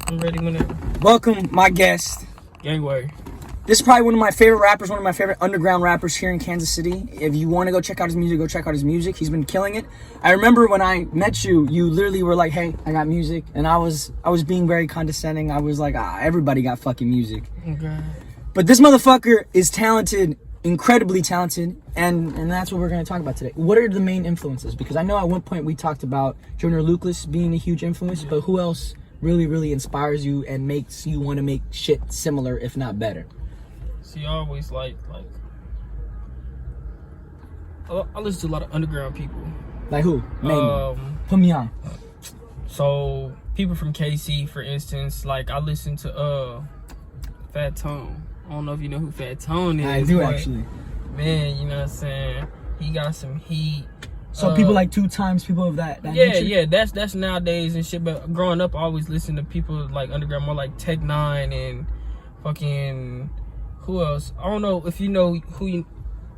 I'm ready whenever. Welcome, my guest. Gangway. This is probably one of my favorite rappers, one of my favorite underground rappers here in Kansas City. If you want to go check out his music, go check out his music. He's been killing it. I remember when I met you, you literally were like, hey, I got music. And I was being very condescending. I was like, everybody got fucking music. Okay. But this motherfucker is talented, incredibly talented, and that's what we're going to talk about today. What are the main influences? Because I know at one point we talked about Joyner Lucas being a huge influence, but who else really inspires you and makes you want to make shit similar, if not better? See, I always I listen to a lot of underground people. Like who? Name me. Put me on. So people from KC, for instance, like I listen to Fat Tone. I don't know if you know who Fat Tone is. I do actually. Man, you know what I'm saying? He got some heat. So people like 2 Times, people of that yeah, nature? Yeah, that's nowadays and shit. But growing up, I always listened to people like underground, more like Tech Nine and fucking who else? I don't know if you know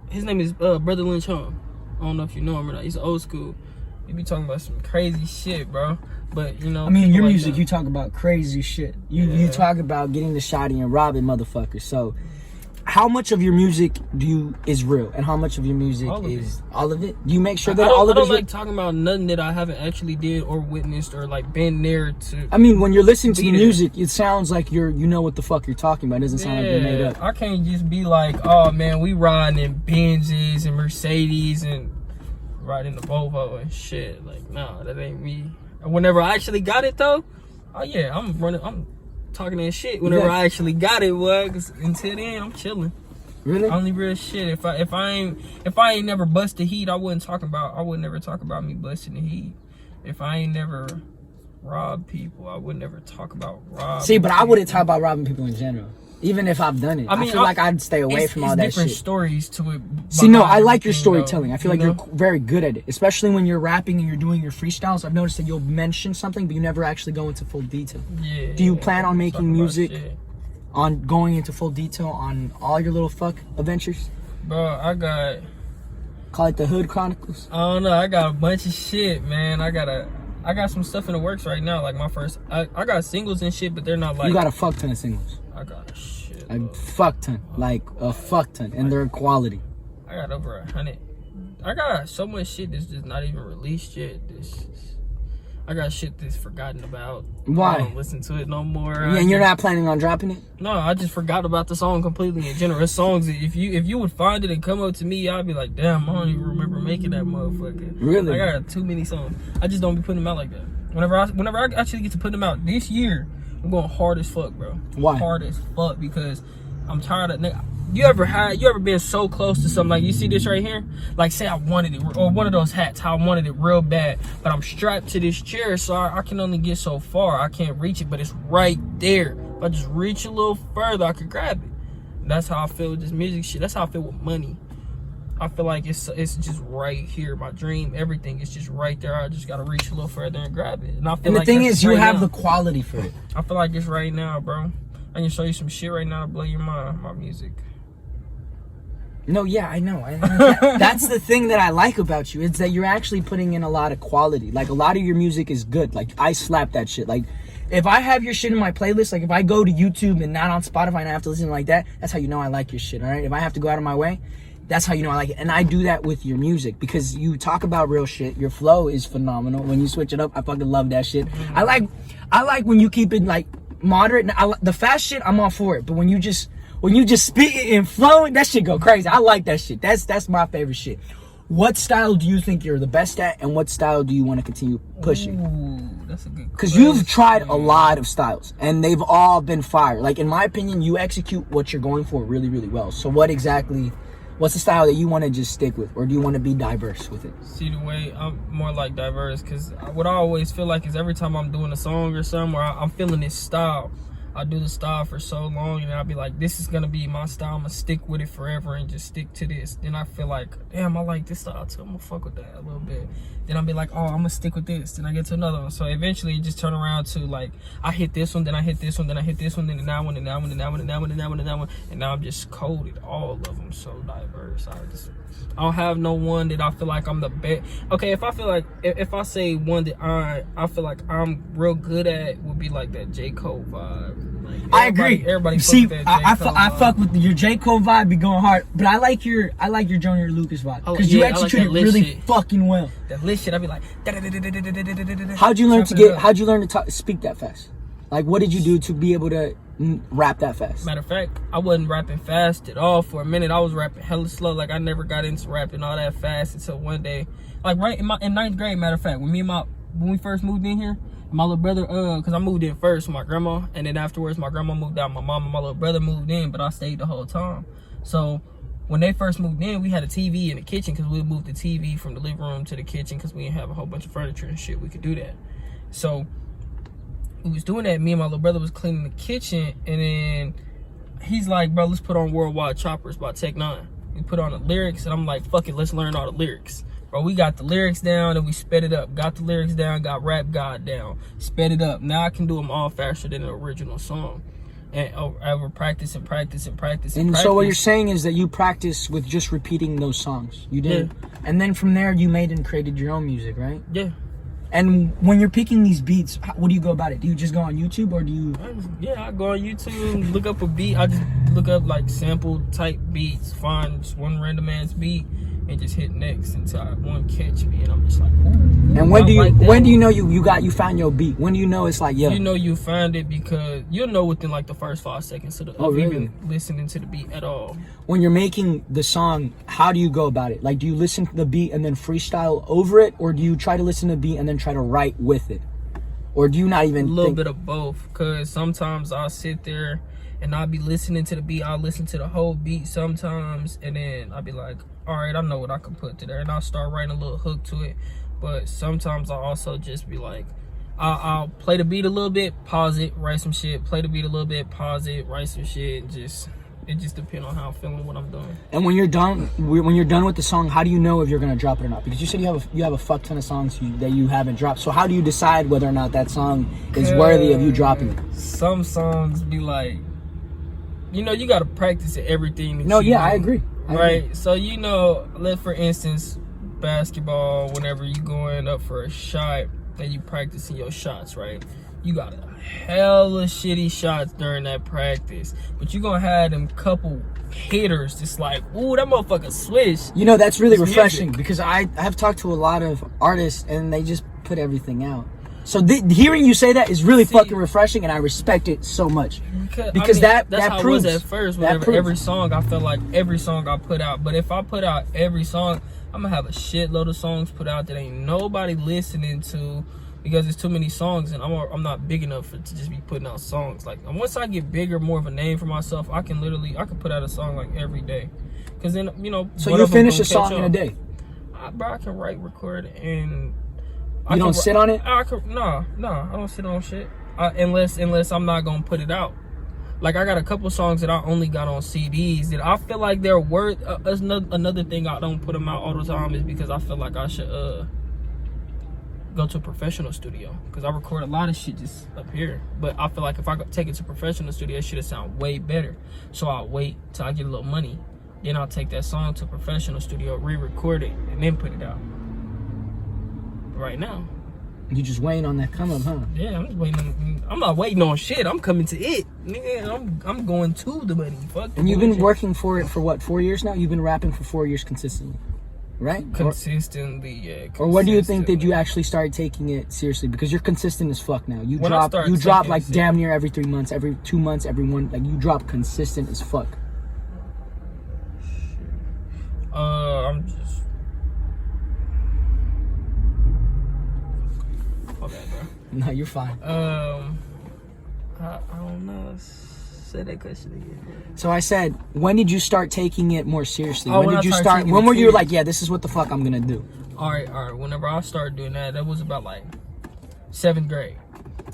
his name is Brother Lynch Hung. I don't know if you know him or not. He's old school. He be talking about some crazy shit, bro. But you know, I mean, your like music, that. you talk about crazy shit. You talk about getting the shotty and robbing motherfuckers. So, how much of your music is real, and how much of your music is all of it? Do you make sure that all of it? I don't like talking about nothing that I haven't actually did or witnessed or like been there to. I mean, when you're listening to the music, it sounds like you know what the fuck you're talking about. It doesn't sound like you're made up. I can't just be like, oh man, we riding in Benzes and Mercedes and riding the Volvo and shit. Like, nah, that ain't me. Whenever I actually got it though, oh yeah, I'm talking that shit whenever I actually got it, cause until then I'm chilling. Really? Only real shit. If I ain't never bust the heat, I would never talk about me busting the heat. If I ain't never robbed people, I would never talk about robbing. See, but I wouldn't talk about robbing people in general. Even if I've done it. I feel like I'd stay away from all that shit. It's different stories to it. See, no, I like your storytelling. I feel like you're very good at it. Especially when you're rapping and you're doing your freestyles. I've noticed that you'll mention something, but you never actually go into full detail. Yeah. Do you plan on making music, on going into full detail on all your little fuck adventures? Bro, I got... Call it the Hood Chronicles? I don't know. I got a bunch of shit, man. I got some stuff in the works right now. Like my first... I got singles and shit, but they're not like... You got a fuck ton of singles. I got a shit. A fuck ton. Like a fuck ton. And they're quality. I got over 100. I got so much shit that's just not even released yet. I got shit that's forgotten about. Why? I don't listen to it no more. Yeah, and you're not planning on dropping it? No, I just forgot about the song completely in general. It's songs that if you would find it and come up to me, I'd be like, damn, I don't even remember making that motherfucker. Really? I got too many songs. I just don't be putting them out like that. Whenever I actually get to put them out this year, I'm going hard as fuck, bro. Why? Hard as fuck because I'm tired of nigga. You ever been so close to something? Like you see this right here? Like say I wanted it, or one of those hats, how I wanted it real bad, but I'm strapped to this chair, so I can only get so far. I can't reach it, but it's right there. If I just reach a little further, I could grab it. That's how I feel with this music shit. That's how I feel with money. I feel like it's just right here. My dream, everything is just right there. I just gotta reach a little further and grab it. And I feel and the like thing is, you have now. the quality for it. I feel like it's right now, bro. I can show you some shit right now to blow your mind. My music. No, yeah, I know. That's the thing that I like about you. It's that you're actually putting in a lot of quality. Like, a lot of your music is good. Like, I slap that shit. Like, if I have your shit in my playlist, like, if I go to YouTube and not on Spotify and I have to listen like that, that's how you know I like your shit, all right? If I have to go out of my way, that's how you know I like it. And I do that with your music because you talk about real shit. Your flow is phenomenal. When you switch it up, I fucking love that shit. I like when you keep it, like, moderate. The fast shit, I'm all for it. But when you just spit it and flowing, that shit go crazy. I like that shit. That's my favorite shit. What style do you think you're the best at, and what style do you want to continue pushing? Ooh, that's a good question. Because you've tried a lot of styles, and they've all been fire. Like, in my opinion, you execute what you're going for really, really well. So what's the style that you want to just stick with, or do you want to be diverse with it? See, the way I'm more like diverse, because what I always feel like is every time I'm doing a song or something where I'm feeling this style, I do the style for so long, and I'll be like, this is gonna be my style. I'm gonna stick with it forever and just stick to this. Then I feel like, damn, I like this style too. I'm gonna fuck with that a little bit. Then I'll be like, oh, I'm gonna stick with this. Then I get to another one. So eventually, it just turn around to like, I hit this one, then I hit this one, then I hit this one, then that one, and that one, and that one, and that one, and that one, and that one, and now I'm just coded all of them so diverse. I don't have no one that I feel like I'm the best. Okay, if I feel like if I say one that I feel like I'm real good at would be like that J. Cole vibe. Like, I agree. Everybody see, fuck with that J. Cole I vibe. fuck with your J. Cole vibe, be going hard, but I like your Junior Lucas vibe Oh, because yeah, you I like execute that it lit really shit. fucking well. That lit shit, I be like. How'd you learn to Chopping it get? up. How'd you learn to speak that fast? Like, what did you do to be able to rap that fast? Matter of fact, I wasn't rapping fast at all for a minute. I was rapping hella slow. Like I never got into rapping all that fast until one day, like right in ninth grade. Matter of fact, when we first moved in here, my little brother, cause I moved in first with my grandma, and then afterwards my grandma moved out. My mom and my little brother moved in, but I stayed the whole time. So when they first moved in, we had a TV in the kitchen because we moved the TV from the living room to the kitchen because we didn't have a whole bunch of furniture and shit. We could do that. So we was doing that. Me and my little brother was cleaning the kitchen, and then he's like, bro, let's put on Worldwide Choppers by Tech Nine. We put on the lyrics, and I'm like, fuck it, let's learn all the lyrics. Bro, we got the lyrics down, and we sped it up. Got the lyrics down, got Rap God down, sped it up. Now I can do them all faster than the original song. And over practice and practice and practice and practice. So what you're saying is that you practice with just repeating those songs. You did. Yeah. And then from there, you made and created your own music, right? Yeah. And when you're picking these beats, what do you go about it? Do you just go on YouTube or do you... Yeah, I go on YouTube, look up a beat. I just look up like sample type beats, find just one random ass beat, and just hit next until one catch me, and I'm just like, ooh. And when do you know you found your beat? When do you know it's like, yo? You know you find it because you'll know within like the first 5 seconds of even listening to the beat at all. When you're making the song, how do you go about it? Like, do you listen to the beat and then freestyle over it, or do you try to listen to the beat and then try to write with it, or do you not even? A little bit of both, because sometimes I'll sit there and I'll be listening to the beat. I'll listen to the whole beat sometimes, and then I'll be like, all right, I know what I can put to there, and I'll start writing a little hook to it. But sometimes I'll also just be like, I'll play the beat a little bit, pause it, write some shit, play the beat a little bit, pause it, write some shit. It just depends on how I'm feeling, what I'm doing. And when you're done with the song, how do you know if you're gonna drop it or not? Because you said you have a fuck ton of songs that you haven't dropped. So how do you decide whether or not that song is worthy of you dropping it? Some songs be like, you know, you gotta practice at everything. That No, you yeah, do, I agree. Right? So, you know, for instance, basketball, whenever you going up for a shot and you practicing your shots, right? You got a hella shitty shots during that practice, but you gonna have them couple hitters just like, ooh, that motherfucker swish. You know, that's really It's refreshing music. because I have talked to a lot of artists and they just put everything out. So hearing you say that is really fucking refreshing, and I respect it so much. Because that's that how proves it was at first. that Whenever proves. every song, I felt like every song I put out. But if I put out every song, I'm gonna have a shitload of songs put out that ain't nobody listening to, because there's too many songs, and I'm not big enough to just be putting out songs. Like once I get bigger, more of a name for myself, I can put out a song like every day. Cause then, you know. So you finish a song in a day? Bro, I can write, record, and. You don't sit on it? No, I don't sit on shit. Unless I'm not gonna put it out. Like I got a couple songs that I only got on CDs that I feel like they're worth. Another thing I don't put them out all the time is because I feel like I should go to a professional studio, because I record a lot of shit just up here. But I feel like if I take it to a professional studio, it should sound way better. So I'll wait till I get a little money, then I'll take that song to a professional studio, re-record it, and then put it out. Right now, you just waiting on that come up, huh? Yeah, I'm just waiting. I'm not waiting on shit. I'm coming to it. Nigga, I'm going to the money. Fuck. And you've been working for it for what, 4 years now? You've been rapping for 4 years consistently, right? Consistently, yeah. Or what do you think that you actually started taking it seriously? Because you're consistent as fuck now. You When I drop started like taking it damn near every 3 months, every 2 months, every one. Like you drop consistent as fuck. I'm just. Okay, bro. No, you're fine. I don't know. Say that question again. So I said, when did you start taking it more seriously? Oh, when did you started start? taking When it were you serious. like, yeah, this is what the fuck I'm gonna do? All right. Whenever I started doing that, that was about like 7th grade.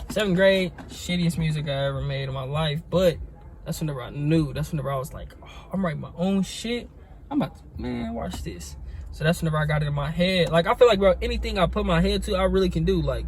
7th grade, shittiest music I ever made in my life, but that's whenever I knew. That's whenever I was like, oh, I'm writing my own shit. I'm about to, man, watch this. So that's whenever I got it in my head. Like, I feel like, bro, anything I put my head to, I really can do. Like,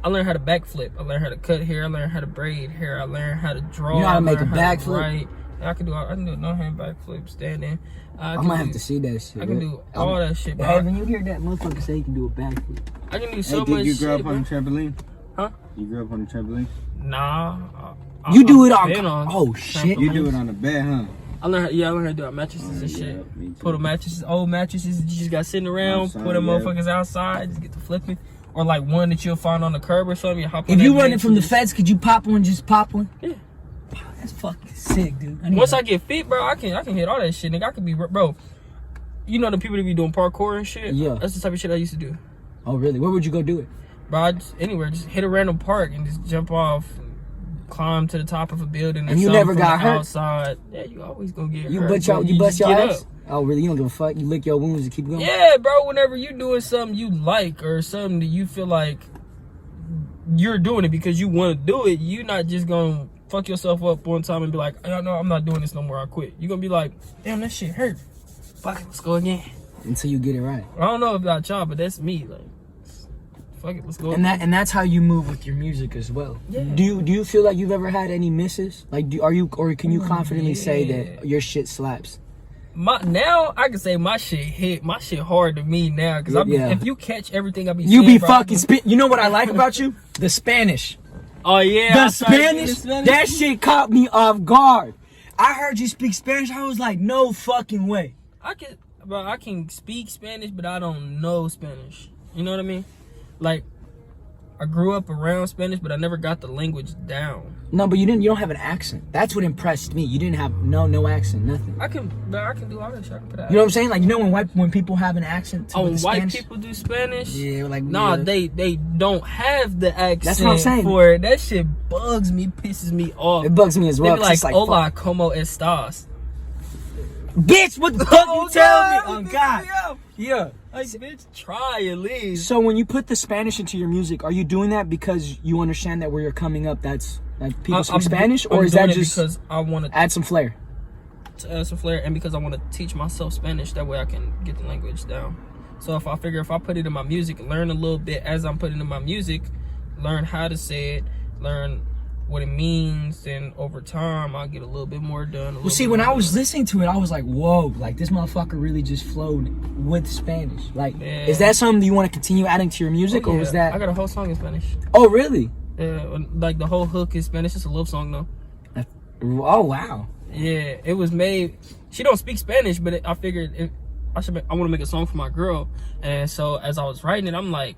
I learned how to backflip. I learned how to cut hair. I learned how to braid hair. I learned how to draw. You know how to make a backflip? Right. I can do no hand backflip, standing. I might have to see that shit. I can do all that shit, bro. Hey, when you hear that motherfucker say he can do a backflip. I can do so much Did you grow shit, up on a bro. trampoline? Huh? You grew up on a trampoline? Nah. You do it been on oh shit. You do it on the bed, huh? I learned how to do it on mattresses and shit. Yeah, me too. Put the mattresses, old mattresses that you just got sitting around, Outside, put them yeah. motherfuckers outside, just get to flipping. Or like one that you'll find on the curb or something. You hop on If that you running bitch from and the just- feds, could you pop one? Just pop one. Yeah. That's fucking sick, dude. Once I get fit, bro, I can hit all that shit, nigga. I can be, bro. You know the people that be doing parkour and shit? Yeah. That's the type of shit I used to do. Oh really? Where would you go do it? Bro, I just, anywhere, just hit a random park and just jump off, and climb to the top of a building. And you something never from got the hurt? Outside. Yeah, you always gonna get You hurt. bust your bro. you bust just your get ass? up. Oh really? You don't give a fuck? You lick your wounds and keep going? Yeah, bro, whenever you doing something you like or something that you feel like you're doing it because you want to do it, you not just gonna fuck yourself up one time and be like, oh, no, I'm not doing this no more, I quit. You're gonna be like, damn, that shit hurt. Fuck it, let's go again. Until you get it right. I don't know about y'all, but that's me. Like, fuck it, let's go. And that's how you move with your music as well. Yeah. Do you feel like you've ever had any misses? Like can you confidently say yeah. that your shit slaps? Now I can say my shit hit. My shit hard to me now because Yeah. if you catch everything I be You saying, be bro, fucking spit. You know what I like about you? The Spanish. Oh yeah, I The started getting Spanish. That shit caught me off guard. I heard you speak Spanish. I was like, no fucking way. I can speak Spanish, but I don't know Spanish. You know what I mean? Like, I grew up around Spanish, but I never got the language down. No, but you don't have an accent. That's what impressed me. You didn't have no accent, nothing. I can do all that shit. I can put that. You know what I'm saying? Like, you know when people have an accent to Oh, with the white Spanish? people do Spanish? Yeah, like Nah, yeah. they don't have the accent. That's what I'm saying. For it. That shit bugs me, pisses me off. It bugs me as They well. be 'cause like, it's like hola, fuck. como estás? Bitch, what the fuck you tell me? Oh God, God. Yeah. Like, bitch, try at least. So when you put the Spanish into your music, are you doing that because you understand that where you're coming up, that's like people speak Spanish, or I'm is that doing it just because I want to add some flair? add some flair, and because I want to teach myself Spanish, that way I can get the language down. So if I put it in my music, learn a little bit as I'm putting in my music, learn how to say it, learn what it means, and over time I'll get a little bit more done. Well, see, when I was listening to it, I was like, whoa, like this motherfucker really just flowed with Spanish. Like, Yeah. is that something you want to continue adding to your music, or is I that? got a whole song in Spanish. Oh, really? Like the whole hook is Spanish. It's a love song though. Oh, wow. Yeah, it was made. She don't speak Spanish, but I figured I want to make a song for my girl, and so as I was writing it, I'm like,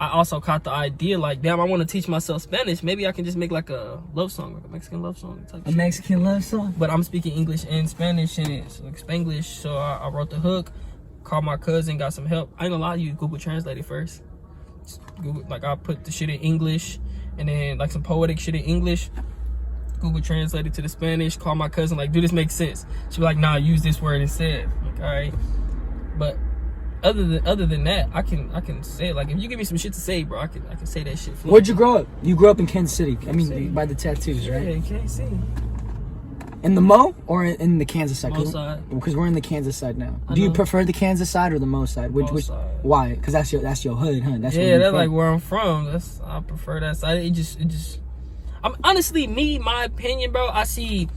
I also caught the idea like, damn, I want to teach myself Spanish. Maybe I can just make like a love song, like a Mexican love song type A shit. Mexican love song? But I'm speaking English and Spanish in it, so like Spanglish. So I wrote the hook, called my cousin, got some help. I ain't gonna lie to you, Google Translate it first. Google, like I put the shit in English, and then like some poetic shit in English. Google Translate it to the Spanish. Call my cousin, like, do this make sense? She be like, nah, use this word instead. Like, all right. But other than that, I can say it. Like, if you give me some shit to say, bro, I can say that shit. Where'd you grow up? You grew up in Kansas City. I mean, by the tattoos, Yeah, right? in KC. In the Mo or in the Kansas side? Mo side. Because we're in the Kansas side now. I Do you know. prefer the Kansas side or the Mo side? Mo side. Why? Because that's your hood, huh? That's where Yeah, you're that's from. like where I'm from. I prefer that side. It just. I'm honestly, my opinion, bro. I see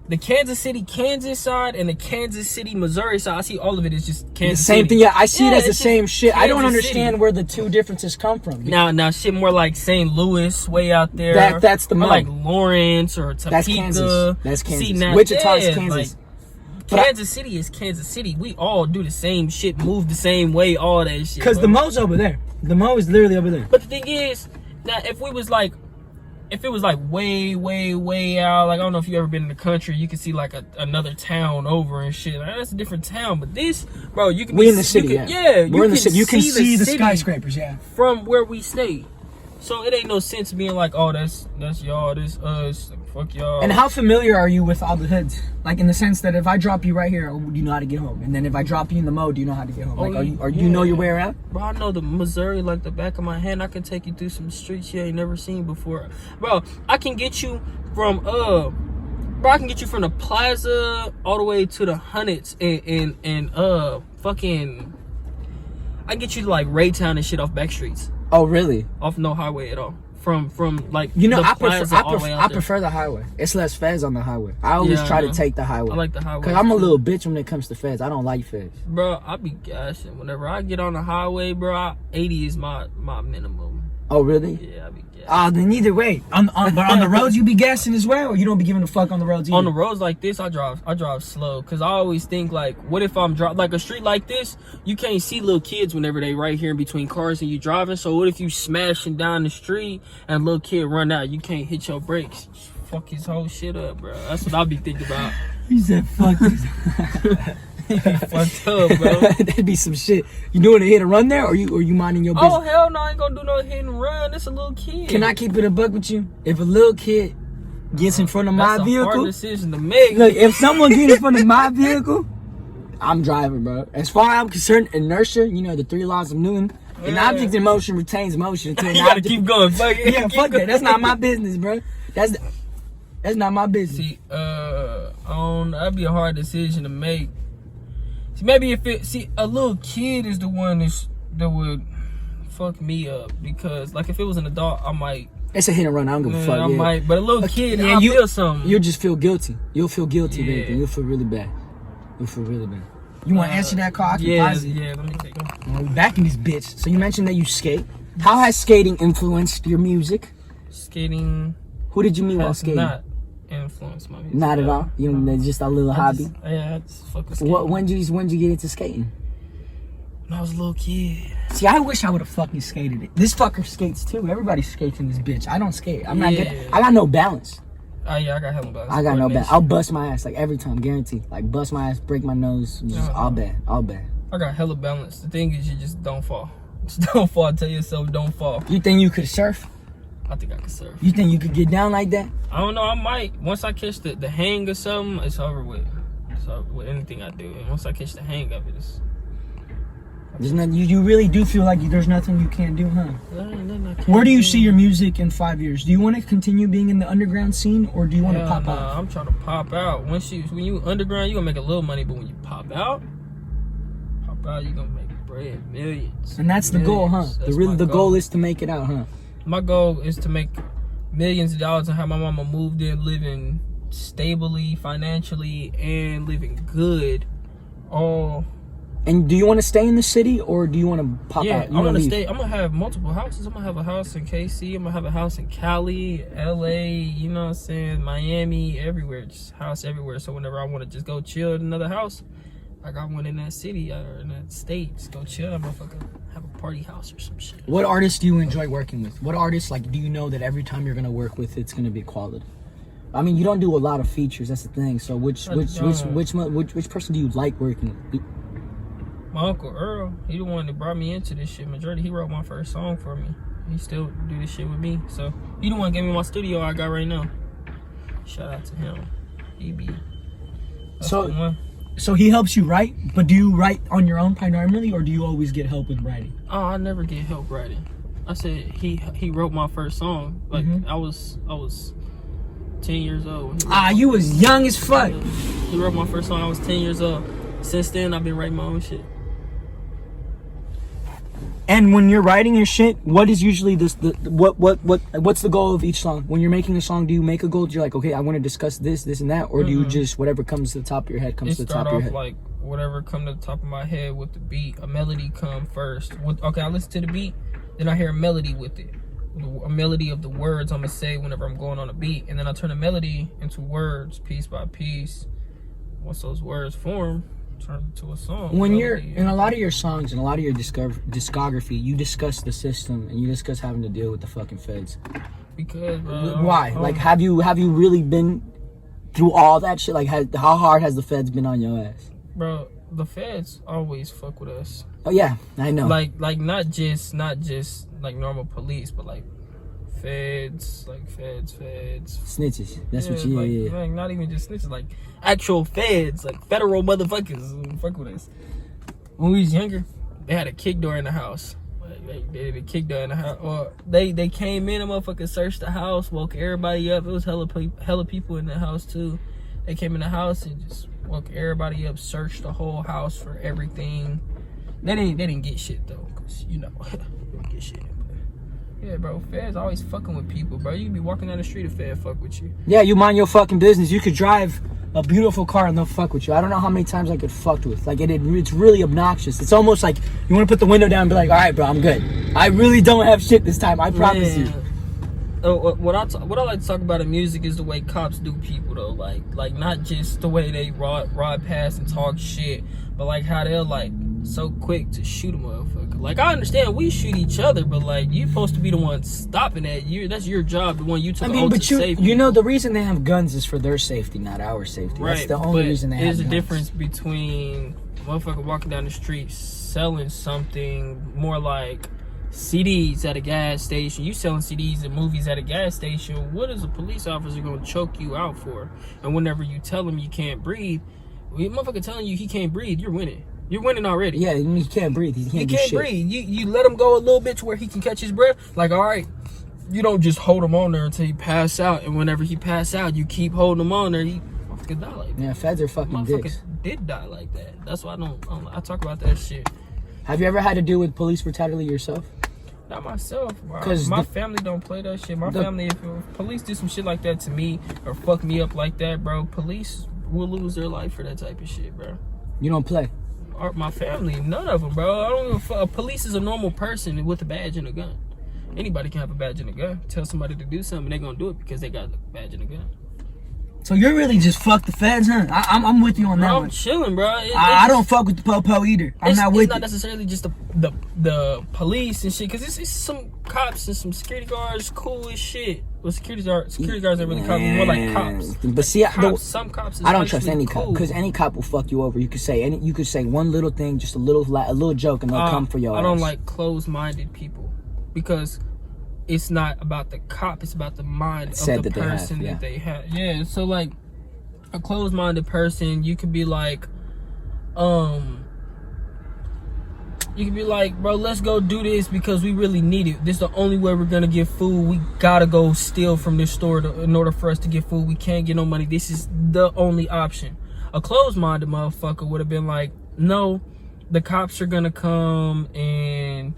the Kansas City, Kansas side and the Kansas City, Missouri side. I see all of it as just the Kansas same City. thing. Yeah, I see it as the it's just same shit. I don't Kansas understand City. where the two differences come from. Now shit more like St. Louis, way out there. That's the or Mo. like Lawrence or Topeka. That's Kansas. That's Kansas. See, now, Wichita's yeah, Kansas. Like, But Kansas City is Kansas City. We all do the same shit, move the same way, all that shit. Because bro. the Mo's over there. The Mo is literally over there. But the thing is, now if it was like way out, like I don't know if you ever been in the country, you can see like another town over and shit. Like, that's a different town. But this, bro, you can. We in the city, yeah. We're in the city. You can see the city skyscrapers, yeah. from where we stay. So it ain't no sense being like, oh, that's y'all, this us, like, fuck y'all. And how familiar are you with all the hoods? Like in the sense that if I drop you right here, do you know how to get home? And then if I drop you in the Mo, do you know how to get home? Like, you know your way around? Bro, I know the Missouri like the back of my hand. I can take you through some streets you ain't never seen before. Bro, I can get you from I can get you from the plaza all the way to the Hunnits and fucking I can get you to like Raytown and shit off back streets. Oh, really? Off no highway at all. From like you know, the I plaza all the way out I there. prefer the highway. It's less feds on the highway. I always try to take the highway. I like the highway. Cause I'm a little bitch when it comes to feds. I don't like feds. Bro, I be gassing. Whenever I get on the highway, bro, 80 is my minimum. Oh, really? Yeah, I be gassing. Then either way. But on the roads you be gassing as well, or you don't be giving a fuck on the roads either? On the roads like this, I drive slow. Cause I always think like, what if I'm like a street like this, you can't see little kids whenever they right here in between cars and you driving. So what if you smashing down the street and a little kid run out? You can't hit your brakes. Fuck his whole shit up, bro. That's what I be thinking about. He said, fuck this. Fucked up, bro. That'd be some shit. You doing a hit and run there, or you minding your business? Oh hell no, I ain't gonna do no hit and run. It's a little kid. Can I keep it a buck with you? If a little kid gets in front of my That's a vehicle, hard decision to make. look, if someone gets in front of my vehicle, I'm driving, bro. As far as I'm concerned, inertia, you know, the 3 laws of Newton, an Yeah. object in motion retains motion until You an gotta object... keep going. Fuck it. Yeah, Keep fuck going. that. That's not my business, bro. That's not my business. See, that'd be a hard decision to make. See, maybe a little kid is the one that would fuck me up, because like if it was an adult, I might. It's a hit and run. I don't give a fuck. I might, but a little kid, yeah, I feel something. You'll just feel guilty. You'll feel guilty, Yeah. baby. You'll feel really bad. You'll feel really bad. You want to answer that call? I can Yeah, pause it. yeah. Let me take it. Well, we back in this bitch. So you mentioned that you skate. How has skating influenced your music? Skating Who did you meet while has skating? not influenced my music. Not at all. You know, just a little hobby. I just fucking skating. When did you get into skating? When I was a little kid. See, I wish I would have fucking skated it. This fucker skates too. Everybody skates in this bitch. I don't skate. I'm not good. Yeah. I got no balance. Oh yeah, I got hella balance. I got no balance. coordination. I'll bust my ass like every time, guaranteed. Like bust my ass, break my nose, just all bad, all bad. I got hella balance. The thing is, you just don't fall. Just don't fall. Tell yourself, don't fall. You think you could surf? I think I can surf. You think you could get down like that? I don't know. I might. Once I catch the hang of something, it's over with. So with anything I do, and once I catch the hang of it, it's. There's nothing. You really do feel like there's nothing you can't do, huh? There ain't nothing I can't Where do you do. see your music in 5 years? Do you want to continue being in the underground scene, or do you want to Hell pop nah, off? I'm trying to pop out. When you underground, you gonna make a little money, but when you pop out, you gonna make bread, millions. And that's the goal, huh? Millions. That's The my goal is to make it out, huh? My goal is to make millions of dollars and have my mama moved in, living stably, financially, and living good. All. And do you want to stay in the city, or do you want to pop Yeah, out? I'm gonna stay. I'm gonna have multiple houses. I'm gonna have a house in KC. I'm gonna have a house in Cali, LA. You know what I'm saying? Miami, everywhere. Just house everywhere. So whenever I want to just go chill at another house, I got one in that city or in that state. Just go chill. I'm motherfucker. Have a party house or some shit. What artists do you enjoy working with? What artists, like, do you know that every time you're gonna work with, it's gonna be quality? I mean, you don't do a lot of features. That's the thing. So which person do you like working with? My uncle Earl, he the one that brought me into this shit. Majority, he wrote my first song for me. He still do this shit with me. So he the one gave me my studio I got right now. Shout out to him. He be. That's So- the one. So he helps you write, but do you write on your own primarily, or do you always get help with writing? Oh, I never get help writing. I said he wrote my first song. Like I was 10 years old. When he wrote You was young as fuck. He wrote my first song. I was 10 years old. Since then, I've been writing my own shit. And when you're writing your shit, what is usually what's the goal of each song? When you're making a song, do you make a goal? Do you like, okay, I want to discuss this and that, or do you just whatever comes to the top of your head comes It to the top start of your off head? like whatever come to the top of my head with the beat. A melody come first. Okay, I listen to the beat, then I hear a melody with it. A melody of the words I'm gonna say whenever I'm going on a beat, and then I turn the melody into words piece by piece. Once those words form, turn it into a song. When melody. you're in a lot of your songs and a lot of your discography, you discuss the system and you discuss having to deal with the fucking feds. Because Why? Like, have you really been through all that shit? Like, how hard has the feds been on your ass? bro, the feds always fuck with us. Oh yeah, I know. Like not just like normal police, but like feds. Snitches. That's what like, you. like, not even just snitches, like actual feds, like federal motherfuckers. Fuck with us. When we was younger, they had a kick door in the house. Like, they had a kick door in the house. Or they came in and motherfucking searched the house, woke everybody up. It was hella people in the house too. They came in the house and just woke everybody up, searched the whole house for everything. They didn't get shit though, cause you know they didn't get shit. But, yeah, bro, feds always fucking with people, bro. You can be walking down the street, a fed fuck with you. Yeah, you mind your fucking business. You could drive a beautiful car and they'll fuck with you. I don't know how many times I get fucked with. Like it's really obnoxious. It's almost like you want to put the window down and be like, all right, bro, I'm good. I really don't have shit this time. I promise you. What I like to talk about in music is the way cops do people though. Like not just the way they ride past and talk shit, but like how they're like so quick to shoot a motherfucker. Like I understand we shoot each other, but like you're supposed to be the one stopping that. That's your job, the one you took. I mean, but you know the reason they have guns is for their safety, not our safety. Right. That's the only reason they have guns. There's a difference between motherfucker walking down the street selling something more like CDs at a gas station. You selling CDs and movies at a gas station. What is a police officer gonna choke you out for? And whenever you tell him you can't breathe, motherfucker telling you he can't breathe, you're winning. You're winning already. Yeah, he can't breathe. He can't breathe. You let him go a little bit to where he can catch his breath. Like, all right, you don't just hold him on there until he pass out. And whenever he pass out, you keep holding him on there. He motherfucker die like that. Yeah, feds are fucking dicks. Did die like that. That's why I talk about that shit. Have you ever had to deal with police brutality yourself? Not myself, because my family don't play that shit. My family, if police do some shit like that to me or fuck me up like that, bro, police will lose their life for that type of shit, bro. You don't play? Or my family, none of them, bro. I don't give a fuck. Police is a normal person with a badge and a gun. Anybody can have a badge and a gun. Tell somebody to do something, they're gonna do it because they got a badge and a gun. So you're really just fuck the feds, huh? I'm with you on that one. I'm chilling, bro. I don't fuck with the po-po either. I'm not with it. It's not necessarily just the police and shit, because it's some cops and some security guards cool as shit. Well, security guards ain't really cops, more like cops. But see, some cops. I don't trust any cop, because any cop will fuck you over. You could say one little thing, just a little joke, and they'll come for your ass. I don't like closed-minded people, because it's not about the cop, it's about the mind of the person that they have. Yeah, so like a closed-minded person, you could be like, bro, let's go do this because we really need it. This is the only way we're gonna get food. We gotta go steal from this store in order for us to get food. We can't get no money. This is the only option. A closed-minded motherfucker would have been like, no, the cops are gonna come and,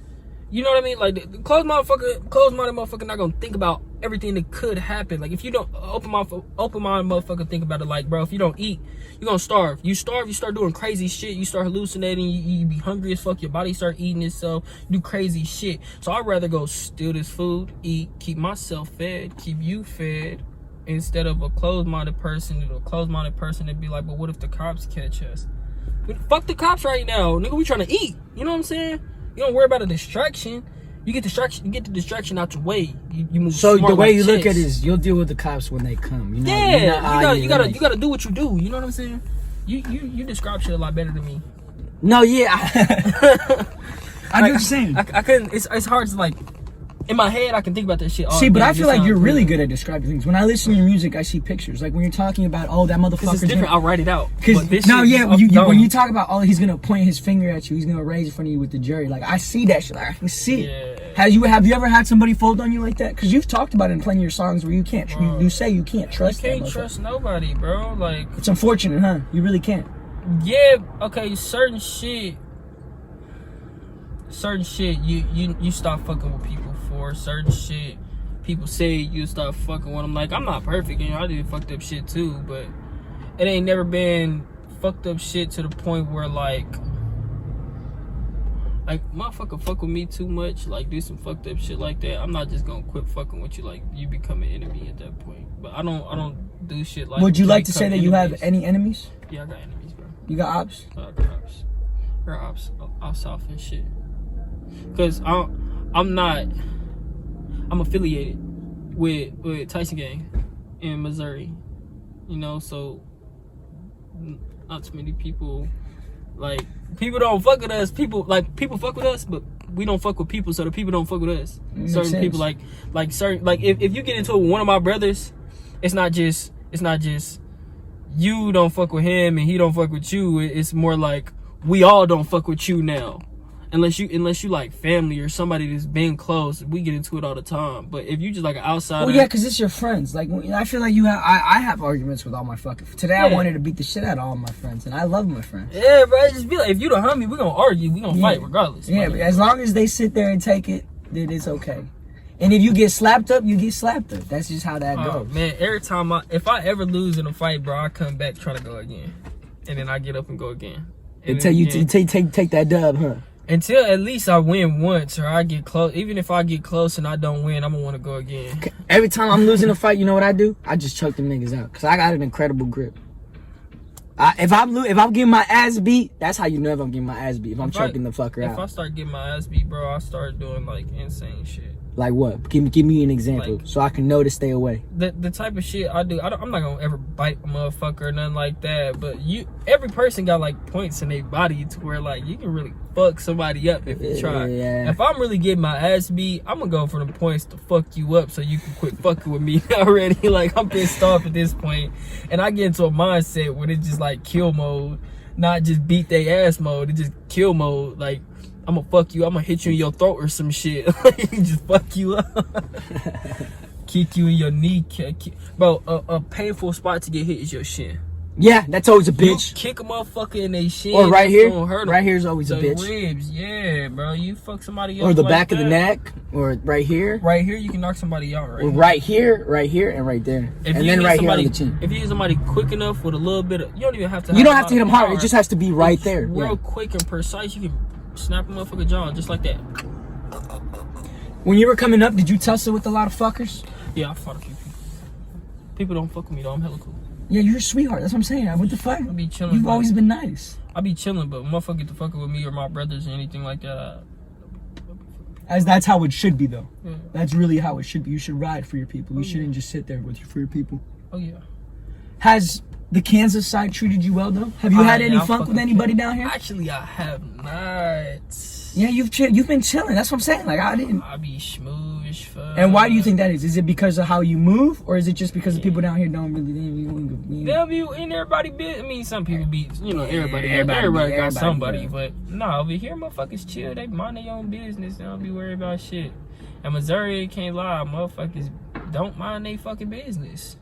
you know what I mean? Like, the closed-minded motherfucker not gonna think about everything that could happen. Like, if you don't open-minded motherfucker think about it, like, bro, if you don't eat, you're gonna starve. You starve, you start doing crazy shit. You start hallucinating. You be hungry as fuck. Your body start eating itself. You do crazy shit. So I'd rather go steal this food, eat, keep myself fed, keep you fed, instead of a closed-minded person. A closed-minded person that'd be like, but what if the cops catch us? Fuck the cops right now, nigga. We trying to eat. You know what I'm saying? You don't worry about a distraction. You get the distraction out your way. You move. So the way you look at it is, you'll deal with the cops when they come. You know? Yeah, you gotta do what you do. You know what I'm saying? You describe shit a lot better than me. No, yeah. I get what you're saying. I couldn't. It's hard to like. In my head, I can think about that shit all See, but day. I feel like you're really good at describing things. When I listen to your music, I see pictures. Like when you're talking about, oh, that motherfucker. It's different. I'll write it out. When you talk about, oh, he's gonna point his finger at you, he's gonna raise in front of you with the jury. Like I see that shit. Like, I can see it. Have you ever had somebody fold on you like that? Because you've talked about it in plenty of your songs where you can't. You say you can't trust. You can't trust nobody, bro. Like it's unfortunate, huh? You really can't. Yeah. Okay. Certain shit. You stop fucking with people for. Certain shit people say you stop fucking with them. Like, I'm not perfect, I did fucked up shit too, but it ain't never been fucked up shit to the point where like motherfucker fuck with me too much, like do some fucked up shit like that. I'm not just gonna quit fucking with you, like you become an enemy at that point. But I don't do shit like. Would you like to say that you have any enemies? Yeah, I got enemies, bro. You got ops? I got ops. I got ops off and shit. Cause I'm affiliated with Tyson Gang in Missouri, so not too many people Like, people don't fuck with us. People fuck with us, but we don't fuck with people, so the people don't fuck with us. Makes Certain sense. people, like certain, like if you get into it with one of my brothers, it's not just you don't fuck with him and he don't fuck with you. It's more like we all don't fuck with you now. Unless you like family or somebody that's been close, we get into it all the time. But if you just like an outsider, Well, yeah, because it's your friends. Like, I feel like I have arguments with all my fucking. Today, I Yeah. wanted to beat the shit out of all my friends, and I love my friends. yeah, bro, just be like, if you the homie, we gonna argue, we gonna fight regardless. Yeah, Like, but as long as they sit there and take it, then it's okay. And if you get slapped up, you get slapped up. That's just how that oh, goes. man, every time if I ever lose in a fight, bro, I come back trying to go again, and then I get up and go again. And Until then you again. take that dub, huh? Until at least I win once or I get close. Even if I get close and I don't win, I'm gonna want to go again. Every time I'm losing a fight, you know what I do? I just choke them niggas out because I got an incredible grip. If I'm getting my ass beat, that's how you know if I'm getting my ass beat. If I'm choking the fucker If I out. start getting my ass beat, bro, I start doing like insane shit. Like what? Give me an example Like- so I can know to stay away. The type of shit I do, I'm not gonna ever bite a motherfucker or nothing like that. But every person got like points in their body to where like you can really fuck somebody up if you try. Yeah. If I'm really getting my ass beat, I'm gonna go for the points to fuck you up so you can quit fucking with me already. Like I'm pissed off at this point, and I get into a mindset where it's just like kill mode, not just beat they ass mode. It's just kill mode. Like I'm gonna fuck you. I'm gonna hit you in your throat or some shit. Just fuck you up. Kick you in your knee. Bro, a painful spot to get hit is your shin. Yeah, that's always a You bitch. kick a motherfucker in their shin. Or right it's here. gonna hurt 'em. Right here is always a The bitch. ribs, yeah, bro. You fuck somebody else. Or the like back of the that. neck. Or right here. Right here, you can knock somebody out. Right. Or here. right here, and right there. If And you then hit right here on somebody, the chin. If you hit somebody quick enough with a little bit of, you don't even have to. You don't have a to hit lot him of hard. It power. just has to be right there. Real Yeah. quick and precise. You can snap a motherfucker jaw just like that. When you were coming up, did you tussle with a lot of fuckers? Yeah, I fought a few people. People don't fuck with me though. I'm hella cool. Yeah, you're a sweetheart. That's what I'm saying. What the fuck? I be chilling. You've bro. always been nice. I be chilling, but motherfucker get to fucking with me or my brothers or anything like that. As that's how it should be, though. Yeah. That's really how it should be. You should ride for your people. You shouldn't just sit there for your people. Oh yeah. Has the Kansas side treated you well, though? Have you had any fun with anybody down here? Actually, I have not. Yeah, you've been chilling. That's what I'm saying. Like I didn't. I be smooth as fuck. And why do you think that is? Is it because of how you move, or is it just because the people down here don't really? They'll be in everybody business. I mean, some people be, everybody Everybody got be, somebody, yeah. but nah, over here, motherfuckers chill. They mind their own business. They don't be worried about shit. And Missouri, can't lie, motherfuckers don't mind their fucking business.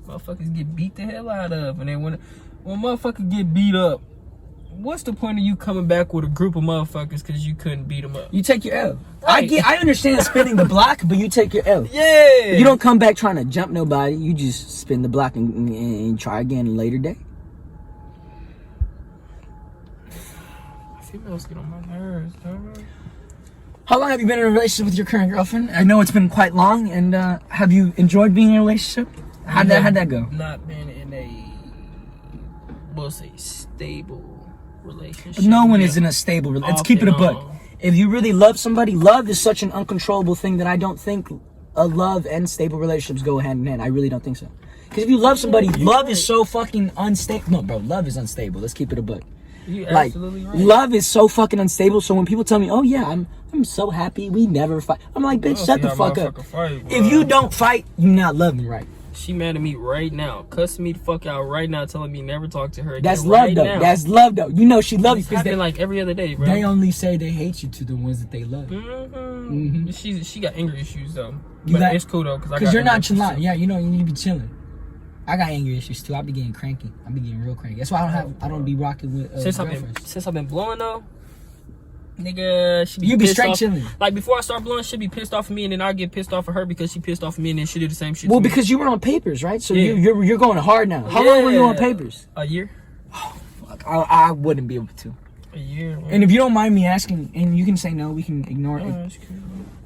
Motherfuckers get beat the hell out of, and then when motherfuckers get beat up, what's the point of you coming back with a group of motherfuckers because you couldn't beat them up? You take your L. Right. I understand spinning the block, but you take your L. Yeah. You don't come back trying to jump nobody. You just spin the block and try again a later day. Females get on my nerves, dog. How long have you been in a relationship with your current girlfriend? I know it's been quite long, and have you enjoyed being in a relationship? How'd that go? Not been in a, we'll say, stable relationship. But no one Yeah. is in a stable relationship. Let's Off keep it a and buck. on. If you really love somebody, love is such an uncontrollable thing that I don't think a love and stable relationships go hand in hand. I really don't think so. Because if you love somebody, love is so fucking unstable. No, bro, love is unstable. Let's keep it a buck. You're Like, absolutely right. love is so fucking unstable. So when people tell me, "Oh yeah, I'm so happy we never fight," I'm like, "Bitch, shut the fuck up." If you don't fight, you not loving right. She mad at me right now, cussing me the fuck out right now, telling me never talk to her again. That's love right though. now. That's love though. You know she loves you It's because happening like every other day, bro. they only say they hate you to the ones that they love. She got anger issues though, You but got- it's cool though Because you're not chilling. Yeah, you know you need to be chilling. I got anger issues too. I be getting cranky. I be getting real cranky. That's why I don't be rocking with Since girlfriends. I've been blowing though, nigga, she be You be pissed straight off. chilling. Like before I start blowing, she be pissed off of me, and then I get pissed off of her because she pissed off of me, and then she do the same shit. Well, to me. because you were on papers, right? So Yeah. you're going hard now. How long were you on Yeah. papers? A year. Fuck, I wouldn't be able to. A year. Man. And if you don't mind me asking, and you can say no, we can ignore it. That's cool.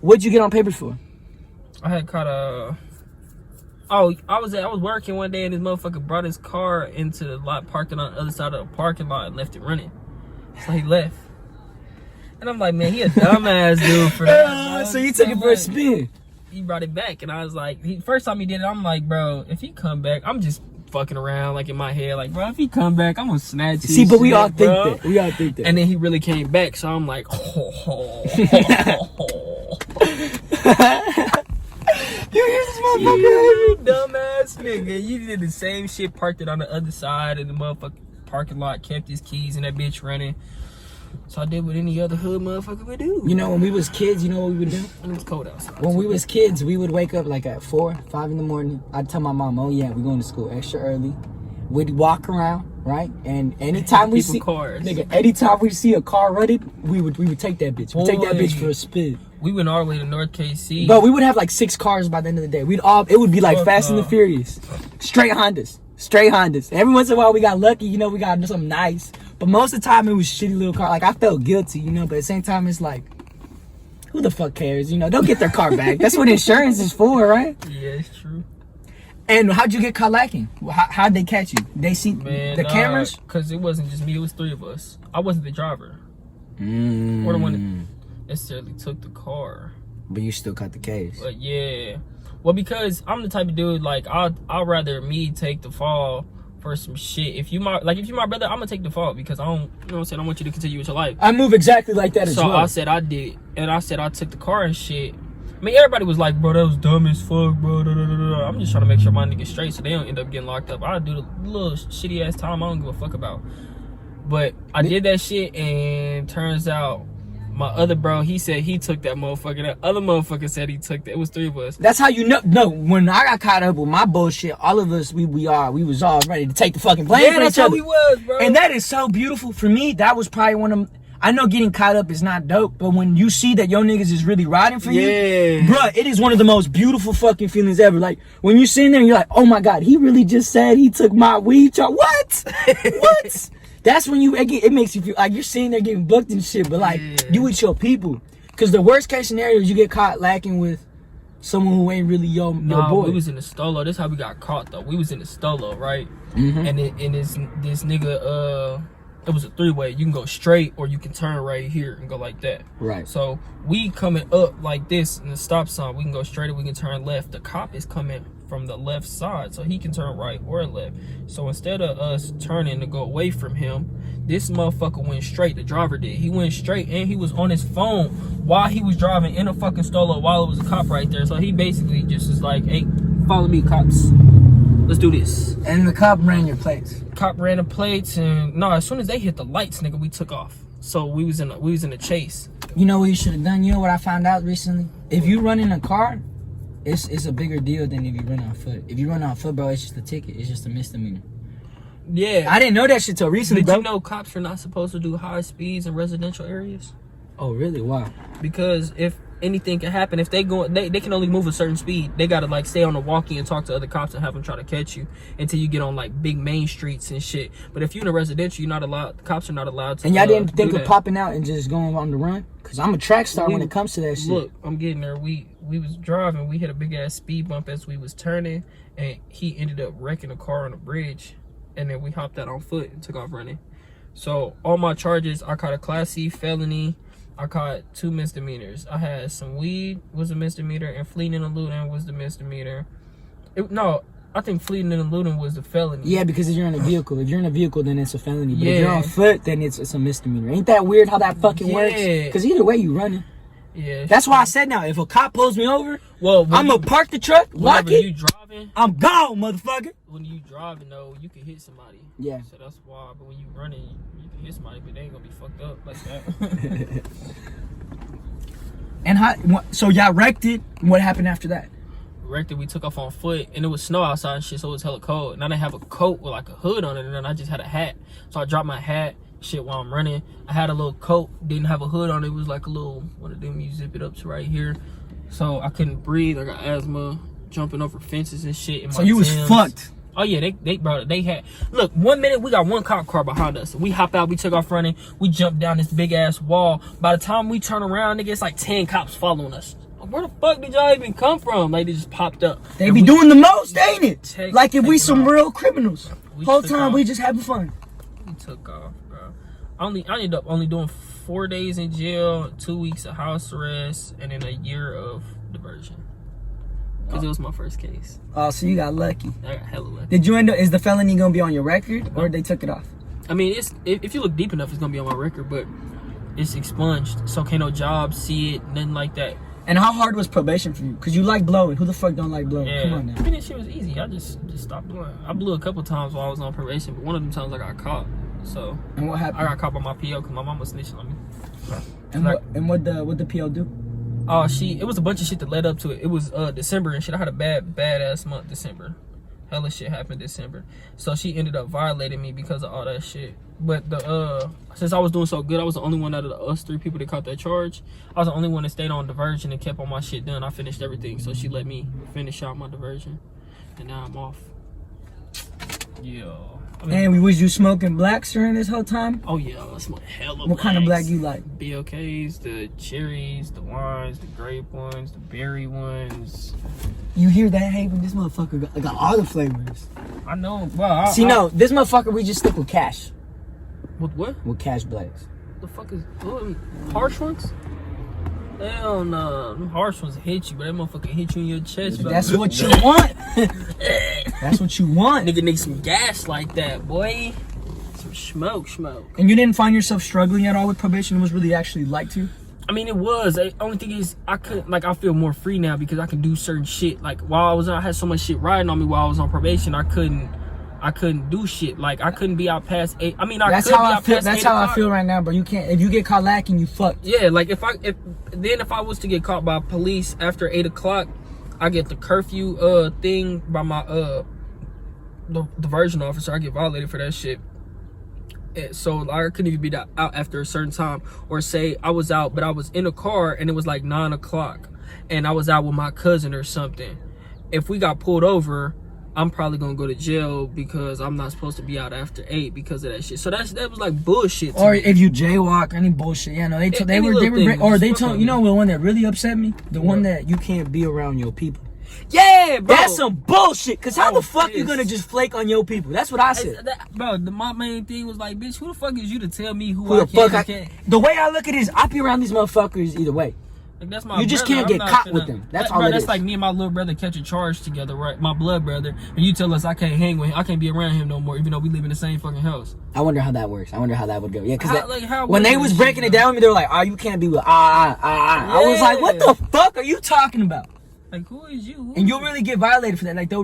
What'd you get on papers for? I had caught a. Oh, I was working one day and this motherfucker brought his car into the lot parking on the other side of the parking lot and left it running. So he left. And I'm like, man, he a dumbass dude for that. bro. So you took it for a spin. He brought it back and I was like, first time he did it, I'm like, bro, if he come back, I'm just fucking around like in my head, like, bro, if he come back, I'm gonna snatch his See, but we shit, all think bro. that. We all think that. And then he really came back, so I'm like, You hear this you motherfucker? dumbass nigga. You did the same shit, parked it on the other side of the motherfucking parking lot, kept his keys and that bitch running. So I did what any other hood motherfucker would do. You know, when we was kids, you know what we would do? And it was cold outside. When we was kids, we would wake up like at 4, 5 in the morning. I'd tell my mom, oh yeah, we're going to school extra early. We'd walk around, right? And anytime we People see cars. nigga, anytime we see a car running, we would take that bitch. We take that bitch for a spin. We went all the way to North KC. But we would have like 6 cars by the end of the day. It would be like Fuck Fast and the no. Furious. Straight Hondas. Every once in a while we got lucky, you know, we got something nice. But most of the time it was shitty little car. Like I felt guilty, you know, but at the same time it's like, who the fuck cares? You know, they'll get their car back. That's what insurance is for, right? Yeah, it's true. And how'd you get caught lacking? How'd they catch you? They see Man, the cameras? Because it wasn't just me, it was 3 of us. I wasn't the driver. Or the one that necessarily took the car. But you still cut the case. But yeah. Well, because I'm the type of dude, like, I'd rather me take the fall for some shit. If you my brother, I'm gonna take the fall because I don't, you know what I'm saying, I want you to continue with your life. I move exactly like that as So well. I said I did, and I said I took the car and shit. I mean, everybody was like, bro, that was dumb as fuck, bro. Da, da, da, da. I'm just trying to make sure my niggas straight so they don't end up getting locked up. I do the little shitty ass time I don't give a fuck about. But I did that shit, and turns out my other bro, he said he took that motherfucker. That other motherfucker said he took that. It was 3 of us. That's how you know. No, when I got caught up with my bullshit, all of us, we was all ready to take the fucking blame Yeah, for that's each how other. we was, bro. And that is so beautiful. For me, that was probably one of. I know getting caught up is not dope, but when you see that your niggas is really riding for you, bruh, it is one of the most beautiful fucking feelings ever. Like, when you sitting there and you're like, oh my God, he really just said he took my weed. What? What? That's when it makes you feel like you're sitting there getting booked and shit, but like, you with your people. Because the worst case scenario is you get caught lacking with someone who ain't really your boy. We was in the Stolo. This is how we got caught, though. We was in the Stolo, right? And this nigga, it was a 3-way. You can go straight or you can turn right here and go like that. Right. So we coming up like this in the stop sign. We can go straight or we can turn left. The cop is coming from the left side, so he can turn right or left. So instead of us turning to go away from him, this motherfucker went straight. The driver did. He went straight and he was on his phone while he was driving in a fucking Stolo while it was a cop right there. So he basically just was like, hey, follow me, cops. Let's do this. And the cop ran your plates. Cop ran the plates, and no, as soon as they hit the lights, nigga, we took off. So we was in a chase. You know what you should have done? You know what I found out recently? If you run in a car, it's a bigger deal than if you run on foot. If you run on foot, bro, it's just a ticket. It's just a misdemeanor. Yeah. I didn't know that shit till recently, Did bro. you know cops are not supposed to do high speeds in residential areas? Oh, really? Why? Because if anything can happen, if they can only move a certain speed. They gotta like stay on the walkie and talk to other cops and have them try to catch you until you get on like big main streets and shit. But if you're in a residential, you're not allowed. The cops are not allowed to. And y'all didn't think do of that. popping out and just going on the run? Cause I'm a track star when it comes to that shit. Look, I'm getting there. We was driving. We hit a big ass speed bump as we was turning, and he ended up wrecking a car on a bridge. And then we hopped out on foot and took off running. So all my charges, I caught a Class C felony. I caught 2 misdemeanors. I had some weed was a misdemeanor, and fleeing and eluding was the misdemeanor. No, I think fleeing and eluding was the felony. Yeah, because if you're in a vehicle, then it's a felony. But Yeah. if you're on foot, then it's a misdemeanor. Ain't that weird how that fucking works? Yeah. Because either way, you running. Yeah. That's why I said now, if a cop pulls me over, well, I'm gonna park the truck, lock whenever you it, driving, I'm gone, motherfucker. when you driving though, you can hit somebody. Yeah. So that's why. But when you running, you can hit somebody, but they ain't gonna be fucked up like that. And so y'all wrecked it. What happened after that? Wrecked it. We took off on foot, and it was snow outside and shit, so it was hella cold. And I didn't have a coat with like a hood on it, and then I just had a hat. So I dropped my hat, shit, while I'm running. I had a little coat, didn't have a hood on it. It was like a little one of them you zip it up to right here. So I couldn't breathe. I got asthma, jumping over fences and shit. In So my you was Timbs. fucked. Oh yeah, they brought it. They had, look, 1 minute we got one cop car behind us. We hop out, we took off running, we jumped down this big ass wall. By the time we turn around, nigga, it's like 10 cops following us. Where the fuck did y'all even come from? Like, they just popped up. They And be we doing the most, ain't it? Take- Like if we take some off. real criminals. We Whole took time off. we just having fun. We took off, bro. I ended up only doing 4 days in jail, 2 weeks of house arrest, and then a year of diversion. because it was my first case. Oh, so you got lucky. I got hella lucky. Did you end up? Is the felony gonna be on your record, or they took it off? I mean, it's if you look deep enough, it's gonna be on my record, but it's expunged, so can't no job see it, nothing like that. And how hard was probation for you? Cause you like blowing. Who the fuck don't like blowing? Yeah, Come on now. I mean, that shit was easy. I just stopped doing it. I blew a couple times while I was on probation, but one of them times I got caught. So And what happened? I got caught by my PO because my mom was snitching on me. And what the PO do? Oh, it was a bunch of shit that led up to it. It was December and shit. I had a bad ass month, December. Hella shit happened December. So she ended up violating me because of all that shit. But since I was doing so good, I was the only one out of us 3 people that caught that charge. I was the only one that stayed on diversion and kept all my shit done. I finished everything. So she let me finish out my diversion. And now I'm off. Yeah. I mean, And was you smoking blacks during this whole time? oh yeah, I smoke hella What kind of black blacks. you like? BLKs, the cherries, the wines, the grape ones, the berry ones. You hear that, Haven? This motherfucker got all the flavors. I know. Well, See, no, this motherfucker, we just stick with cash. With what? With cash blacks. The fuck is harsh ones? Hell no, them harsh ones hit you, but that motherfucker hit you in your chest. That's what you want. That's what you want. Nigga need some gas like that, boy. Some smoke. And you didn't find yourself struggling at all with probation? It was really actually like to? I mean, it was. The only thing is, I feel more free now because I can do certain shit. Like while I had so much shit riding on me while I was on probation, I couldn't do shit. Like I couldn't be out past 8. I mean, That's how I feel. That's how I feel right now, bro. You can't. If you get caught lacking, you fucked. Yeah, like if I was to get caught by police after 8 o'clock, I get the curfew thing by my the diversion officer. I get violated for that shit. And so I couldn't even be out after a certain time, or say I was out, but I was in a car and it was like 9 o'clock, and I was out with my cousin or something. If we got pulled over, I'm probably gonna go to jail because I'm not supposed to be out after 8 because of that shit. So that was like bullshit. Or if you jaywalk, any bullshit. Yeah, no, they were told. You know the one that really upset me? The one that you can't be around your people. Yeah, bro. That's some bullshit. Cause how I the was fuck you pissed. gonna just flake on your people? That's what I said. Bro, my main thing was like, bitch, who the fuck is you to tell me who Who I the fuck can and can't? The way I look at it is, I be around these motherfuckers either way. Like, that's my You just brother. can't get I'm not caught with finna- them. That's that, all bro, it that's is. like me and my little brother catch a charge together, right? My blood brother, and you tell us I can't hang with him, I can't be around him no more, even though we live in the same fucking house. I wonder how that works. I wonder how that would go. Yeah, cause How when they would was this breaking shit it go? down with me, they were like, "Oh, you can't be with I was like, "What the fuck are you talking about?" Like, who is you? And you'll really get violated for that. Like they'll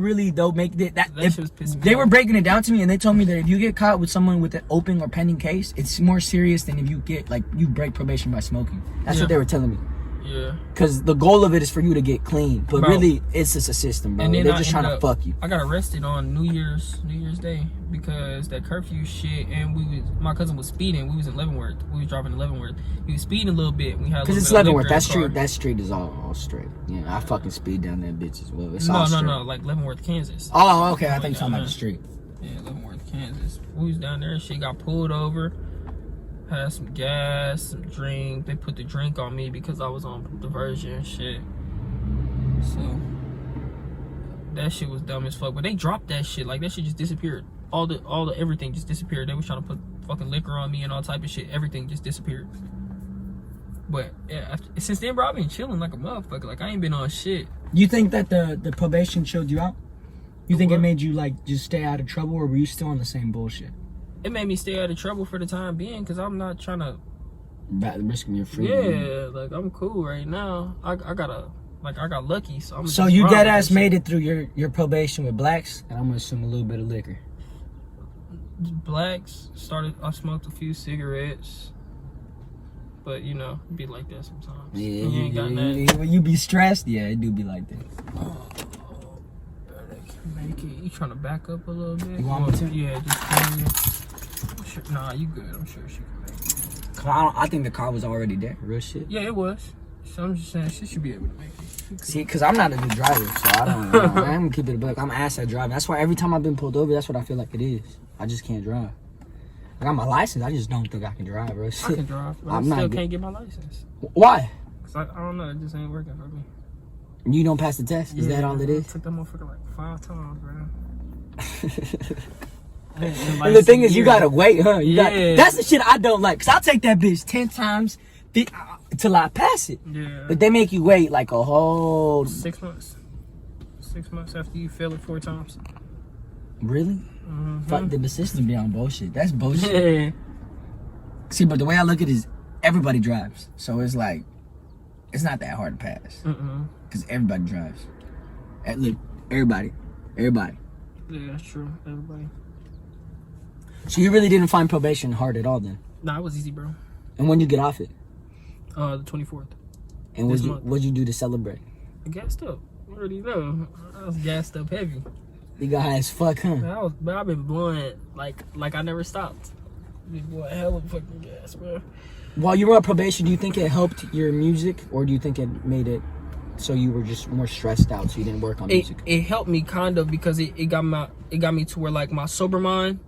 make that. That If shit was pissing me they off. were breaking it down to me, and they told me that if you get caught with someone with an open or pending case, it's more serious than if you get you break probation by smoking. That's Yeah. what they were telling me. Yeah. Cause the goal of it is for you to get clean, but Bro. really it's just a system, bro. And then They're I just trying to ended fuck you. I got arrested on New Year's Day because that curfew shit, and my cousin was speeding. We was in Leavenworth. We was driving to Leavenworth. He was speeding a little bit. We had a Cause little it's bit of Leavenworth. liquor in That the car. street is all straight. Yeah, I fucking speed down that bitch as well. It's all No, straight. like Leavenworth, Kansas. Oh, okay. I think you're talking about the street. Yeah, Leavenworth, Kansas. We was down there and shit got pulled over. Had some gas, some drink. They put the drink on me because I was on diversion and shit. So that shit was dumb as fuck. But they dropped that shit. Like that shit just disappeared. All the everything just disappeared. They was trying to put fucking liquor on me and all type of shit. Everything just disappeared. But yeah, since then, bro, I've been chilling like a motherfucker. Like I ain't been on shit. You think that the probation chilled you out? You think it What? made you just stay out of trouble, or were you still on the same bullshit? It made me stay out of trouble for the time being because I'm not trying to. Risking your freedom. Yeah, like I'm cool right now. I got lucky, so I'm. So you dead ass made it through your probation with blacks, and I'm gonna assume a little bit of liquor. Blacks started. I smoked a few cigarettes, but you know, it be like that sometimes. Yeah, When you ain't got nothing. when you be stressed, yeah, it do be like that. Make it. You trying to back up a little bit? You want me to? Yeah, just turn it. Sure, nah, you good. I'm sure she can make it. I think the car was already there. Real shit. Yeah, it was. So I'm just saying she should be able to make it. See, cause I'm not a good driver, so I don't. I'm gonna keep it a buck. I'm ass at driving. That's why every time I've been pulled over, that's what I feel like it is. I just can't drive. I got my license. I just don't think I can drive, bro. I can drive, but I I'm not still good. can't get my license. Why? Cause I don't know. It just ain't working for me. You don't pass the test? Is that all it I is? took that motherfucker like 5 times, bro. And the thing is, you gotta wait, huh? Yeah. That's the shit I don't like. Cause I'll take that bitch 10 times till I pass it. Yeah. But they make you wait like a whole 6 months. 6 months after you fail it 4 times. Really? Fuck, the system be on bullshit. That's bullshit. Yeah. See, but the way I look at it is everybody drives. So it's like, it's not that hard to pass. Because everybody drives. Look, everybody. Yeah, that's true. Everybody. So you really didn't find probation hard at all then? Nah, it was easy, bro. And when you get off it? The 24th. And This month. what'd you do to celebrate? I gassed up. You already know. I was gassed up heavy. You got high as fuck, huh? I've been blowing like I never stopped. Been blowing hella fucking gas, bro. While you were on probation, do you think it helped your music, or do you think it made it so you were just more stressed out, so you didn't work on music? It helped me kind of because it got me to where like my sober mind,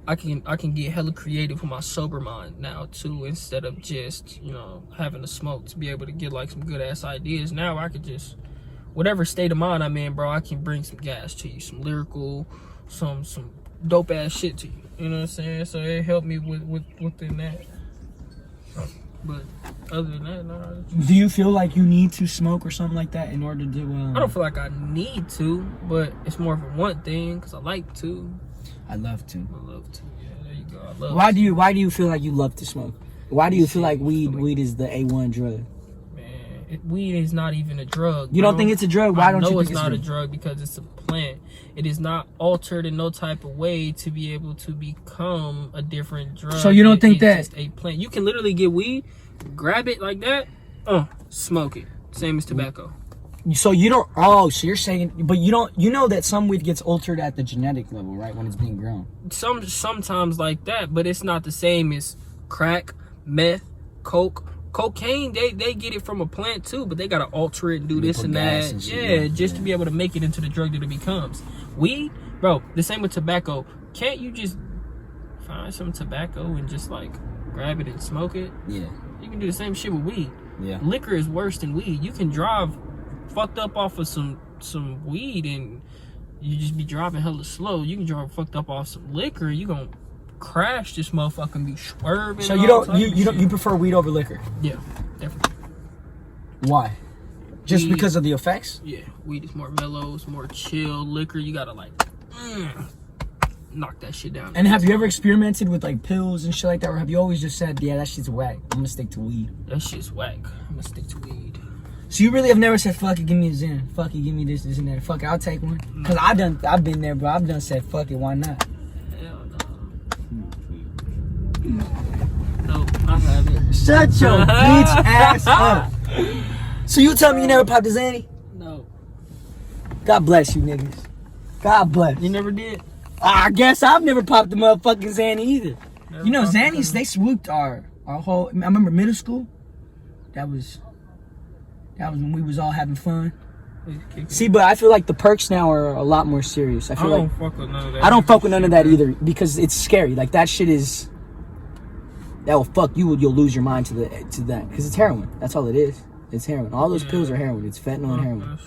I can get hella creative with my sober mind now too, instead of just, you know, having to smoke to be able to get like some good ass ideas. Now I could just, whatever state of mind I'm in, bro, I can bring some gas to you, some lyrical, some dope ass shit to you. You know what I'm saying? So it helped me within that. But other than that, no. Do you feel like you need to smoke or something like that in order to? I don't feel like I need to, but it's more of a want thing because I like to. I love to. I love to. Yeah, there you go. I love. Why do you feel like you love to smoke? Why do you feel like weed is the A1 drug? Weed is not even a drug. You don't think it's a drug? Why don't you think it's not a drug? Because it's a plant. It is not altered in no type of way to be able to become a different drug. So you don't think that it's just a plant? You can literally get weed, grab it like that, smoke it. Same as tobacco. So you don't. Oh, so you're saying, but you don't. You know that some weed gets altered at the genetic level, right? When it's being grown. Sometimes like that, but it's not the same as crack, meth, coke. Cocaine, they get it from a plant too, but they gotta alter it and do this and that. Just to be able to make it into the drug that it becomes. Weed, bro, the same with tobacco. Can't you just find some tobacco and just like grab it and smoke it? Yeah. You can do the same shit with weed. Yeah. Liquor is worse than weed. You can drive fucked up off of some weed and you just be driving hella slow. You can drive fucked up off some liquor, you gonna crash this motherfucker and be swerving. So you prefer weed over liquor? Yeah, definitely. Why? Just Weed. because of the effects? Yeah, weed is more mellow, it's more chill. Liquor, you gotta like knock that shit down. And have you ever experimented with like pills and shit like that, or have you always just said, yeah, that shit's whack, I'm gonna stick to weed? That shit's whack. I'm gonna stick to weed. So you really have never said, fuck it, give me a Zen, fuck it, give me this and that, fuck it, I'll take one? Because I've been there, bro. I've done said, fuck it, why not? No, I haven't. Shut your bitch ass up. So you tell me you never popped a Zanny? No. God bless you niggas. God bless. You never did? I guess I've never popped the motherfucking Zanny either. Never You know, popped Zannies, they swooped our whole. I remember middle school. That was when we was all having fun. See, but I feel like the perks now are a lot more serious. I I feel don't like fuck with none of that. I don't fuck with none of that either because it's scary. Like that shit is. That will fuck you. You'll lose your mind to that because it's heroin. That's all it is. It's heroin. All those pills are heroin. It's fentanyl and heroin.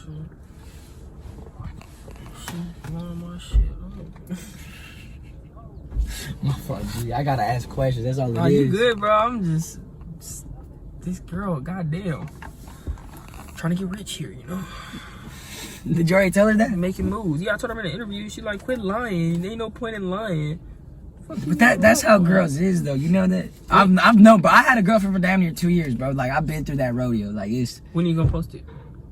My fuck, G. I gotta ask questions. That's all it is. You good, bro? I'm just this girl. Goddamn, trying to get rich here, you know. Did you already tell her that? Making moves. Yeah, I told her in an interview. She like, quit lying. There ain't no point in lying. But that's how girls is though. You know that? I've known, but I had a girlfriend for damn near 2 years, bro. Like I've been through that rodeo. Like it's When you gonna post it?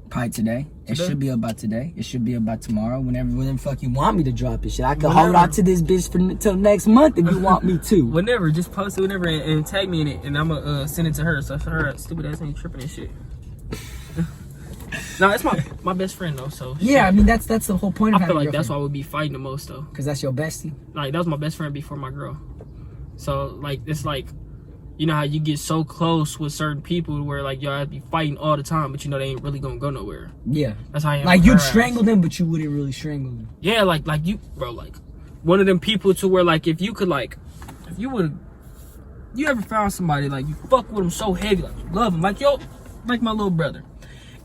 probably today. It Today? should be about today. It should be about tomorrow. Whenever fuck you want me to drop it, shit. I can Whenever. hold on to this bitch till next month if you want me to. Whenever, just post it whenever and tag me in it, and I'm gonna send it to her. So her stupid ass ain't tripping and shit. No, it's my best friend though. So Yeah, I mean that's the whole point of I feel having like a that's why girlfriend. we'd be fighting the most though. Cause that's your bestie. Like that was my best friend before my girl. So like it's like, you know how you get so close with certain people where like y'all be fighting all the time, but you know they ain't really gonna go nowhere. Yeah. That's how I am. Like with you'd her strangle ass. them, but you wouldn't really strangle them. Yeah, like you, bro. Like one of them people to where like if you could like, if you would, you ever found somebody like you fuck with them so heavy, like you love them, like like my little brother.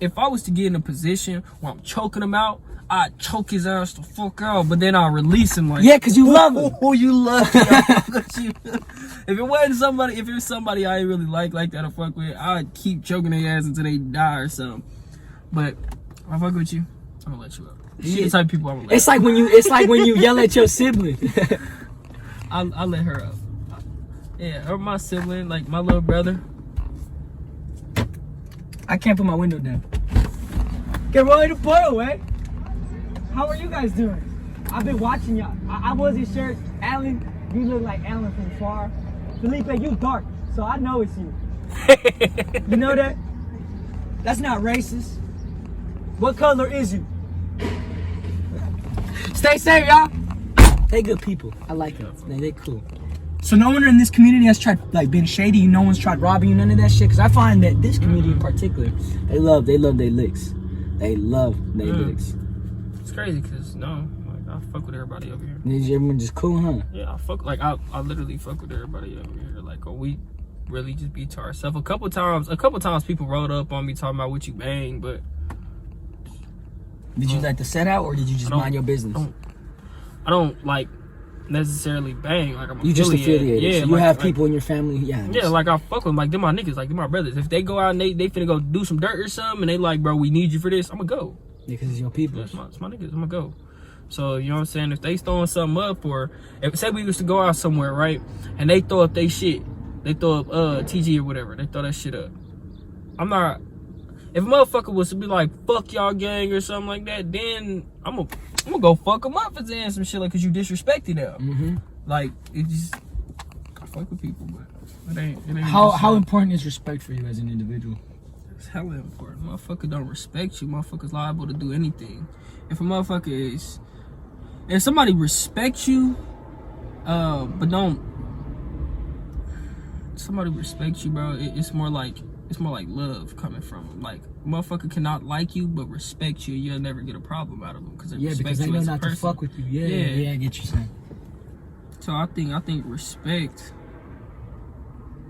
If I was to get in a position where I'm choking him out, I'd choke his ass the fuck out, but then I'll release him like. Yeah, cause you love him. Oh, you love me. I fuck with you. If it wasn't somebody, if it was somebody I ain't really like that I fuck with, I'd keep choking their ass until they die or something. But if I fuck with you, I'm gonna let you up. She the type of people I would let. It's like when you yell at your sibling. I let her up. Yeah, or my sibling, like my little brother. I can't put my window down. Get rolling the portal, eh? How are you guys doing? I've been watching y'all. I wasn't sure. Alan, you look like Alan from far. Felipe, you dark, so I know it's you. You know that? That's not racist. What color is you? Stay safe, y'all. They good people. I like them. They cool. So no one in this community has tried like been shady. No one's tried robbing you. None of that shit. Because I find that this community in particular, they love their licks. They love their licks. It's crazy because like I fuck with everybody over here. Everyone just cool, huh? Yeah, I literally fuck with everybody over here. Like we really just be to ourselves. A couple times people rolled up on me talking about what you bang, but Did you let the set out or did you just mind your business? I don't like necessarily bang. Like I'm You just affiliated. Yeah, so you have people in your family. Yeah. Yeah, like I fuck with them. Like they're my niggas. Like they're my brothers. If they go out and they finna go do some dirt or something, and they like, bro, we need you for this, I'm gonna go. Because it's your people. It's my niggas. I'm gonna go. So you know what I'm saying? If they throwing something up, or if say we used to go out somewhere, right, and they throw up they shit, they throw up TG or whatever, they throw that shit up. I'm not. If a motherfucker was to be like, fuck y'all gang or something like that, then I'm gonna go fuck them up for saying some shit like, cause you disrespected them. Mm-hmm. Like, it just, I fuck with people, but it ain't How important is respect for you as an individual? It's hella important. Motherfucker don't respect you, motherfucker's liable to do anything. If somebody respects you, but don't, somebody respects you, bro, it's more like love coming from them. Like, motherfucker cannot like you, but respect you. You'll never get a problem out of them because they know not to fuck with you. Yeah, I get you saying. So I think respect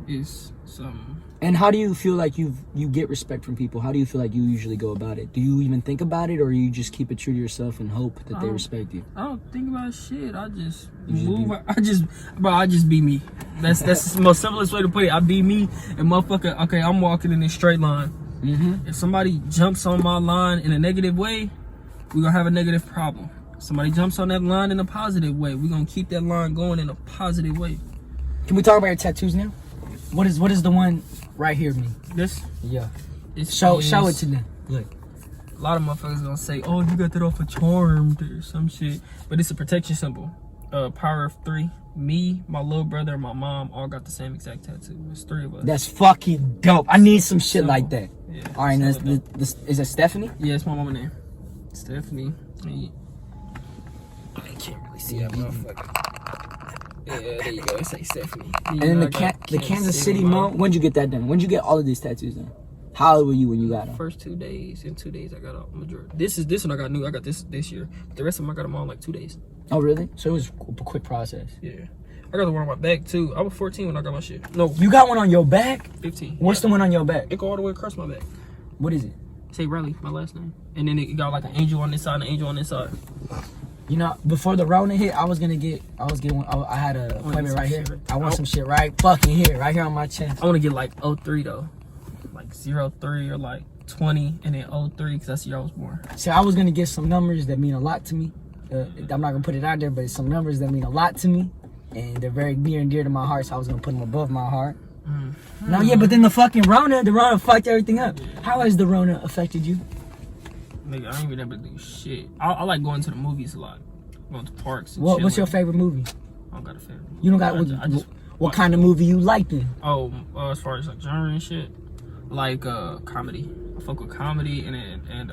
is something. And how do you feel like you get respect from people? How do you feel like you usually go about it? Do you even think about it, or you just keep it true to yourself and hope that they respect you? I don't think about shit. I just move. I just be me. That's the most simplest way to put it. I be me, and motherfucker. Okay, I'm walking in this straight line. Mm-hmm. If somebody jumps on my line in a negative way, we're gonna have a negative problem. If somebody jumps on that line in a positive way, we're gonna keep that line going in a positive way. Can we talk about your tattoos now? What is the one right here mean? This? Yeah. Show it to them. Look. A lot of motherfuckers gonna say, "Oh, you got that off of Charmed or some shit," but it's a protection symbol. Power of 3. Me, my little brother, and my mom all got the same exact tattoo. There's 3 of us. That's fucking dope. I need some shit like that. Yeah. All right, is it Stephanie? Yeah, it's my mama's name. Stephanie. I can't really see that motherfucker. Yeah, there you go. It say Stephanie. And then the Kansas City Mall. When'd you get that done? When'd you get all of these tattoos done? How old were you when you got them? First 2 days. In 2 days, I got a majority. This one I got new. I got this year. But the rest of them I got them all in like 2 days. Oh, really? So it was a quick process. Yeah. I got the one on my back too. I was 14 when I got my shit. No, you got one on your back? 15. What's the one on your back? It go all the way across my back. What is it? Say Riley, my last name. And then it got like an angel on this side and an angel on this side. You know, before the Rona hit, I was getting one. I had an appointment right here. I want some shit right fucking here, right here on my chest. I want to get like 03 though. Like 03 or like 20 and then 03 because that's the year I was born. See, I was going to get some numbers that mean a lot to me. I'm not going to put it out there, but it's some numbers that mean a lot to me. And they're very near and dear to my heart, so I was going to put them above my heart. No, yeah, but then the Rona fucked everything up. How has the Rona affected you? Nigga, I ain't even able to do shit. I like going to the movies a lot. Going to parks and What's your favorite movie? I don't got a favorite movie. You don't got what kind of movie you like then? As far as like genre and shit, like comedy. I fuck with comedy and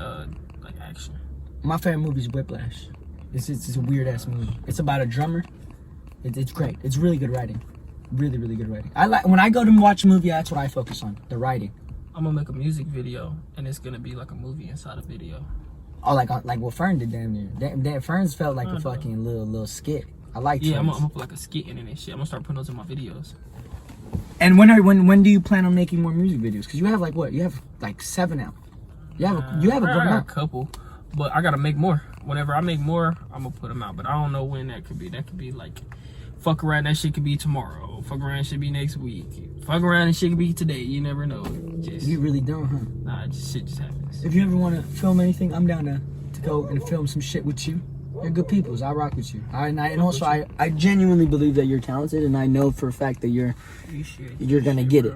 like action. My favorite movie is Whiplash. It's a weird ass movie. It's about a drummer. It's great. It's really good writing. Really, really good writing. I like when I go to watch a movie. That's what I focus on. The writing. I'm gonna make a music video, and it's gonna be like a movie inside a video. Oh, like what Fern did damn near. Damn, Fern's felt like a fucking little skit. I like. Yeah, I'm gonna put like a skit in it and shit. I'm gonna start putting those in my videos. And when do you plan on making more music videos? Because you have like what? You have like 7 out. You have a good amount. A couple, but I gotta make more. Whenever I make more, I'm gonna put them out. But I don't know when that could be. That could be like, fuck around, that shit could be tomorrow. Fuck around, shit be next week. Fuck around, and shit could be today. You never know. You really don't, huh? Nah, shit just happens. If you ever want to film anything, I'm down to to go and film some shit with you. You're good peoples. I rock with you. And also I genuinely believe that you're talented, and I know for a fact that you're gonna get it.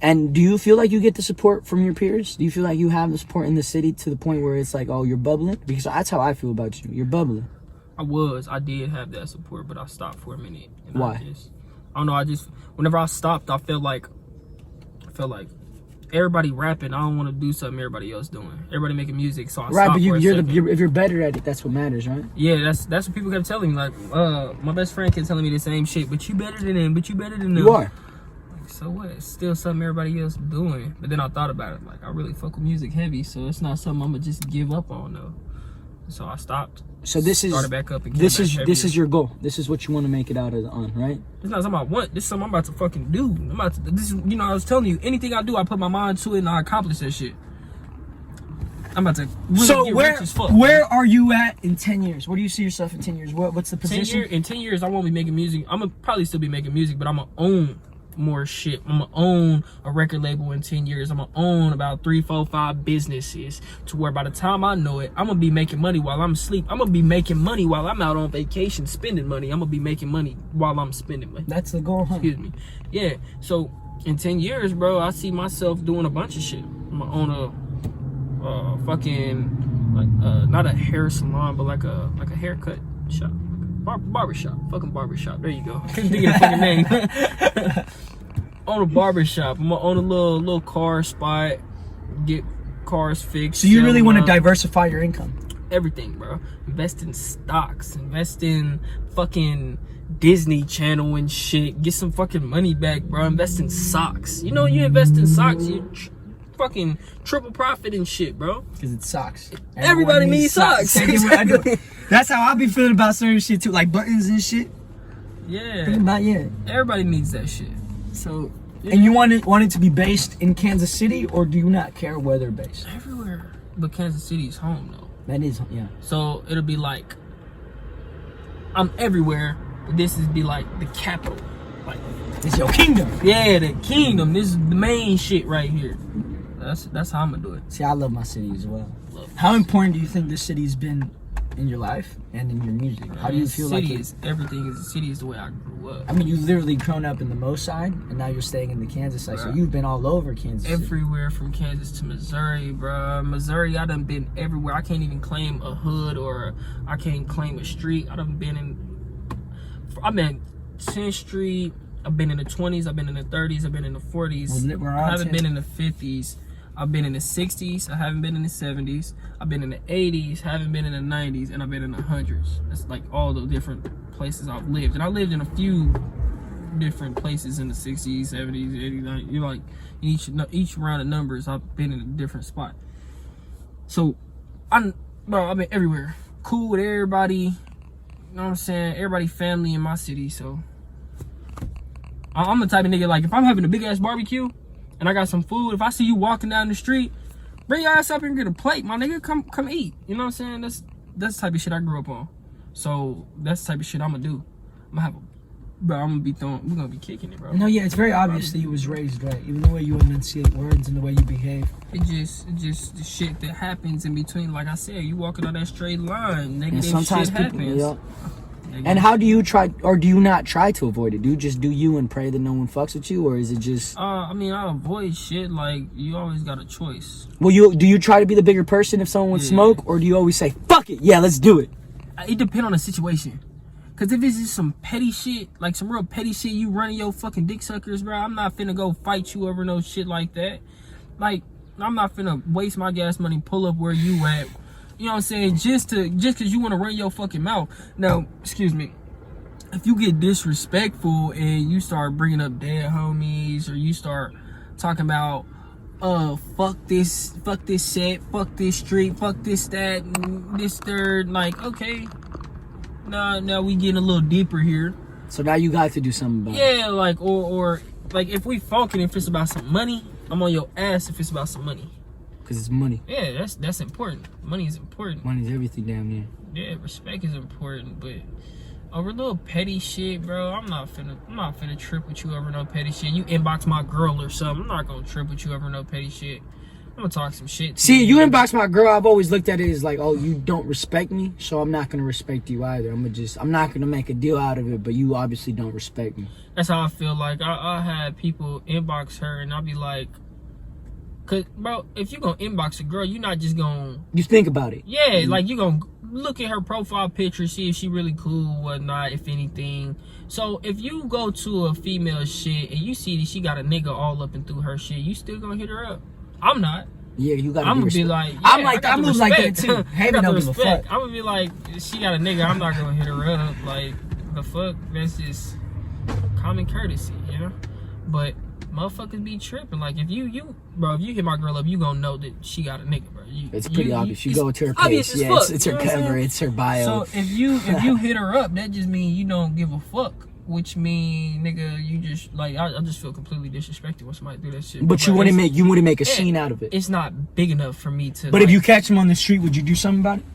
And do you feel like you get the support from your peers? Do you feel like you have the support in the city to the point where it's like, oh, you're bubbling? Because that's how I feel about you. You're bubbling. I did have that support, but I stopped for a minute. And Why? I don't know. Whenever I stopped, I felt like everybody rapping. I don't want to do something everybody else doing. Everybody making music, so I Right, stopped. but But if you're better at it, that's what matters, right? yeah, that's what people kept telling me. Like, my best friend kept telling me the same shit. But you better than them. But you better than them. You are. So what? It's still something everybody else doing. But then I thought about it. Like, I really fuck with music heavy, so it's not something I'm gonna just give up on though. So I stopped. So this is started back up and this came back is heavier. your goal. This is what you want to make it out of on, right? It's not something I want. This is something I'm about to fucking do. This is, I was telling you, anything I do, I put my mind to it and I accomplish that shit. I'm about to really So get where rich as fuck. where are you at in 10 years? Where do you see yourself in 10 years? What's the 10 position? in 10 years, I won't be making music. I'm gonna probably still be making music, but I'm gonna own more shit. I'm gonna own a record label in 10 years. I'm gonna own about 3, 4, 5 businesses to where by the time I know it, I'm gonna be making money while I'm asleep. I'm gonna be making money while I'm out on vacation spending money. I'm gonna be making money while I'm spending money. That's the goal, huh? Excuse me. Yeah. So in 10 years, bro, I see myself doing a bunch of shit. I'm gonna own a fucking not a hair salon, but like a haircut shop. Barbershop. Fucking barbershop. There you go. Couldn't think of the fucking name. Own a barbershop. I'm gonna own a little car spot. Get cars fixed. So you sell really want to them. diversify your income? Everything, bro. Invest in stocks. Invest in fucking Disney Channel and shit. Get some fucking money back, bro. Invest in socks. You invest in socks, you fucking triple profit and shit, bro. Because it sucks. Everybody needs socks. Exactly. That's how I be feeling about certain shit too, like buttons and shit. Yeah. Think about Everybody needs that shit. So. And you want it to be based in Kansas City, or do you not care where they're based? Everywhere. But Kansas City is home, though. That is, yeah. So it'll be like, I'm everywhere, but this is be like the capital. Like, It's your kingdom. yeah, the kingdom. This is the main shit right here. That's how I'm gonna do it. See, I love my city as well. Love How important do you think this city's been in your life and in your music? How do you feel like city it? is everything? The city is the way I grew up. I mean, you literally grown up in the Mo side, and now you're staying in the Kansas side. So Bruh. you've been all over Kansas City. Everywhere from Kansas to Missouri, bro. Missouri, I done been everywhere. I can't even claim a hood or I can't claim a street. I've been 10th Street. I've been in the 20s. I've been in the 30s. I've been in the 40s. Well, we're on I haven't 10th. been in the 50s. I've been in the 60s. I haven't been in the 70s. I've been in the 80s. Haven't been in the 90s, and I've been in the 100s. That's like all the different places I've lived, and I lived in a few different places in the 60s, 70s, 80s, 90s. You're like each round of numbers, I've been in a different spot. So, I've been everywhere. Cool with everybody. You know what I'm saying? Everybody family in my city. So, I'm the type of nigga, like, if I'm having a big ass barbecue and I got some food, if I see you walking down the street, bring your ass up here and get a plate, my nigga. Come eat. You know what I'm saying? That's the type of shit I grew up on. So that's the type of shit I'm gonna do. We're gonna be kicking it, bro. No, yeah, it's very obvious that you was raised right. Even the way you enunciate words and the way you behave. It just the shit that happens in between. Like I said, you walking on that straight line, And negative sometimes shit people, happens. yeah. Negative And how do you try, or do you not try to avoid it? Do you just do you and pray that no one fucks with you, or is it just? I mean, I avoid shit. Like, you always got a choice. Well, do you try to be the bigger person if someone would Yeah. smoke, or do you always say fuck it, yeah, let's do it? It depends on the situation. Cause if it's just some petty shit, like some real petty shit, you running your fucking dick suckers, bro. I'm not finna go fight you over no shit like that. Like, I'm not finna waste my gas money, pull up where you at. You know what I'm saying? Just cause you wanna run your fucking mouth. Now, excuse me. If you get disrespectful and you start bringing up dead homies, or you start talking about, fuck this set, fuck this street, fuck this, that, and this, third, like, okay. Now we getting a little deeper here. So now you got to do something about it. Yeah, like, or like, if we funkin', if it's about some money, I'm on your ass if it's about some money. Because it's money. Yeah, that's important. Money is important. Money's everything damn near. Yeah, respect is important, but over little petty shit, bro, I'm not finna trip with you over no petty shit. You inbox my girl or something, I'm not gonna trip with you over no petty shit. gonna talk some shit. To See, you inbox my girl. I've always looked at it as like, oh, you don't respect me, so I'm not gonna respect you either. I'm not gonna make a deal out of it, but you obviously don't respect me. That's how I feel. Like I had people inbox her, and I'll be like, "Cause, bro, if you gonna inbox a girl, you're not just gonna You think about it. yeah, like you gonna look at her profile picture, see if she really cool, whatnot, if anything. So if you go to a female shit and you see that she got a nigga all up and through her shit, you still gonna hit her up? I'm not. Yeah, you gotta. I'm gonna be respect. like, yeah, I'm like, I got I the move like that respect. too. I Haven got the don't give a respect. fuck. I'm gonna be like, she got a nigga, I'm not gonna hit her up. Like, the fuck? That's just common courtesy, you know? But motherfuckers be tripping. Like, if you hit my girl up, you gonna know that she got a nigga, bro. It's pretty obvious. You it's go to her obvious page. as Yeah, fuck, it's you her know what I'm cover. saying? It's her bio. So if you hit her up, that just means you don't give a fuck. Which mean, nigga, you just like I just feel completely disrespected when somebody do that shit. but you wouldn't make a scene out of it. It's not big enough for me to. But if you catch him on the street, would you do something about it?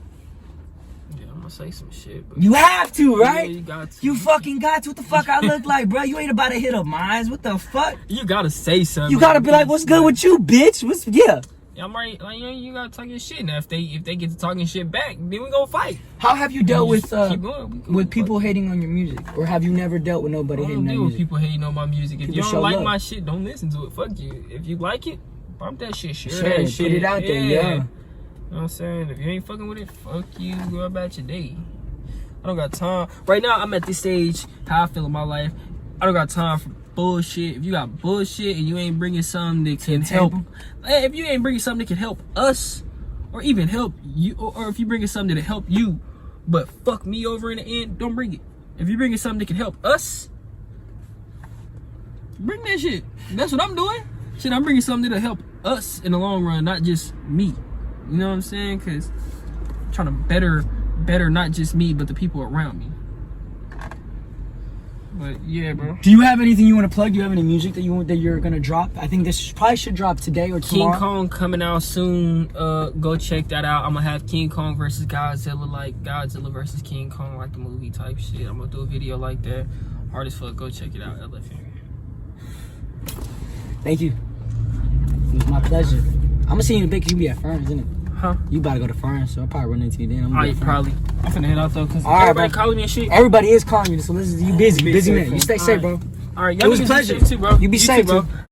yeah, I'm gonna say some shit. But You have to, right? Yeah, you got to. You fucking got to. What the fuck I look like, bro? You ain't about to hit up mine. What the fuck? You gotta say something. You gotta be like, what's good with you, bitch? What's yeah? Yeah, I'm right. Like, you gotta talk your shit. Now, if they get to talking shit back, then we gonna fight. How have you dealt with Keep going. We with people hating on your music, or have you never dealt with nobody I hating don't on deal with music? people hating on my music. If People you show don't like love. my shit, don't listen to it. Fuck you. If you like it, bump that shit. Share Share that it, shit. put it out there, yeah. You know what I'm saying? If you ain't fucking with it, fuck you. Go about your day. I don't got time. Right now, I'm at this stage, how I feel in my life. I don't got time for bullshit. If you got bullshit and you ain't bringing something that can help, if you ain't bringing something that can help us, or even help you, or if you bringing something that'll help you, but fuck me over in the end, don't bring it. If you bringing something that can help us, bring that shit. That's what I'm doing. Shit, I'm bringing something that'll help us in the long run, not just me. You know what I'm saying? Cause I'm trying to better not just me, but the people around me. But yeah, bro. Do you have anything you want to plug? Do you have any music that you're gonna drop? I think this probably should drop today or King tomorrow. Kong coming out soon. Go check that out. I'm gonna have King Kong versus Godzilla, like Godzilla versus King Kong, like the movie type shit. I'm gonna do a video like that. Hard as fuck. Go check it out. LFM. Thank you. It was my pleasure. I'm gonna see you in a bit. 'Cause you be at Ferns, isn't it? Huh? You about to go to Ferns, so I'll probably run into you then. I'm gonna be at Ferns. Probably. I'm finna head out though, cause All right, everybody bro. calling me and shit. Everybody is calling you, so listen. You busy man. You stay safe, bro. All right, It was a pleasure. Too, bro. You be safe, too, bro. too.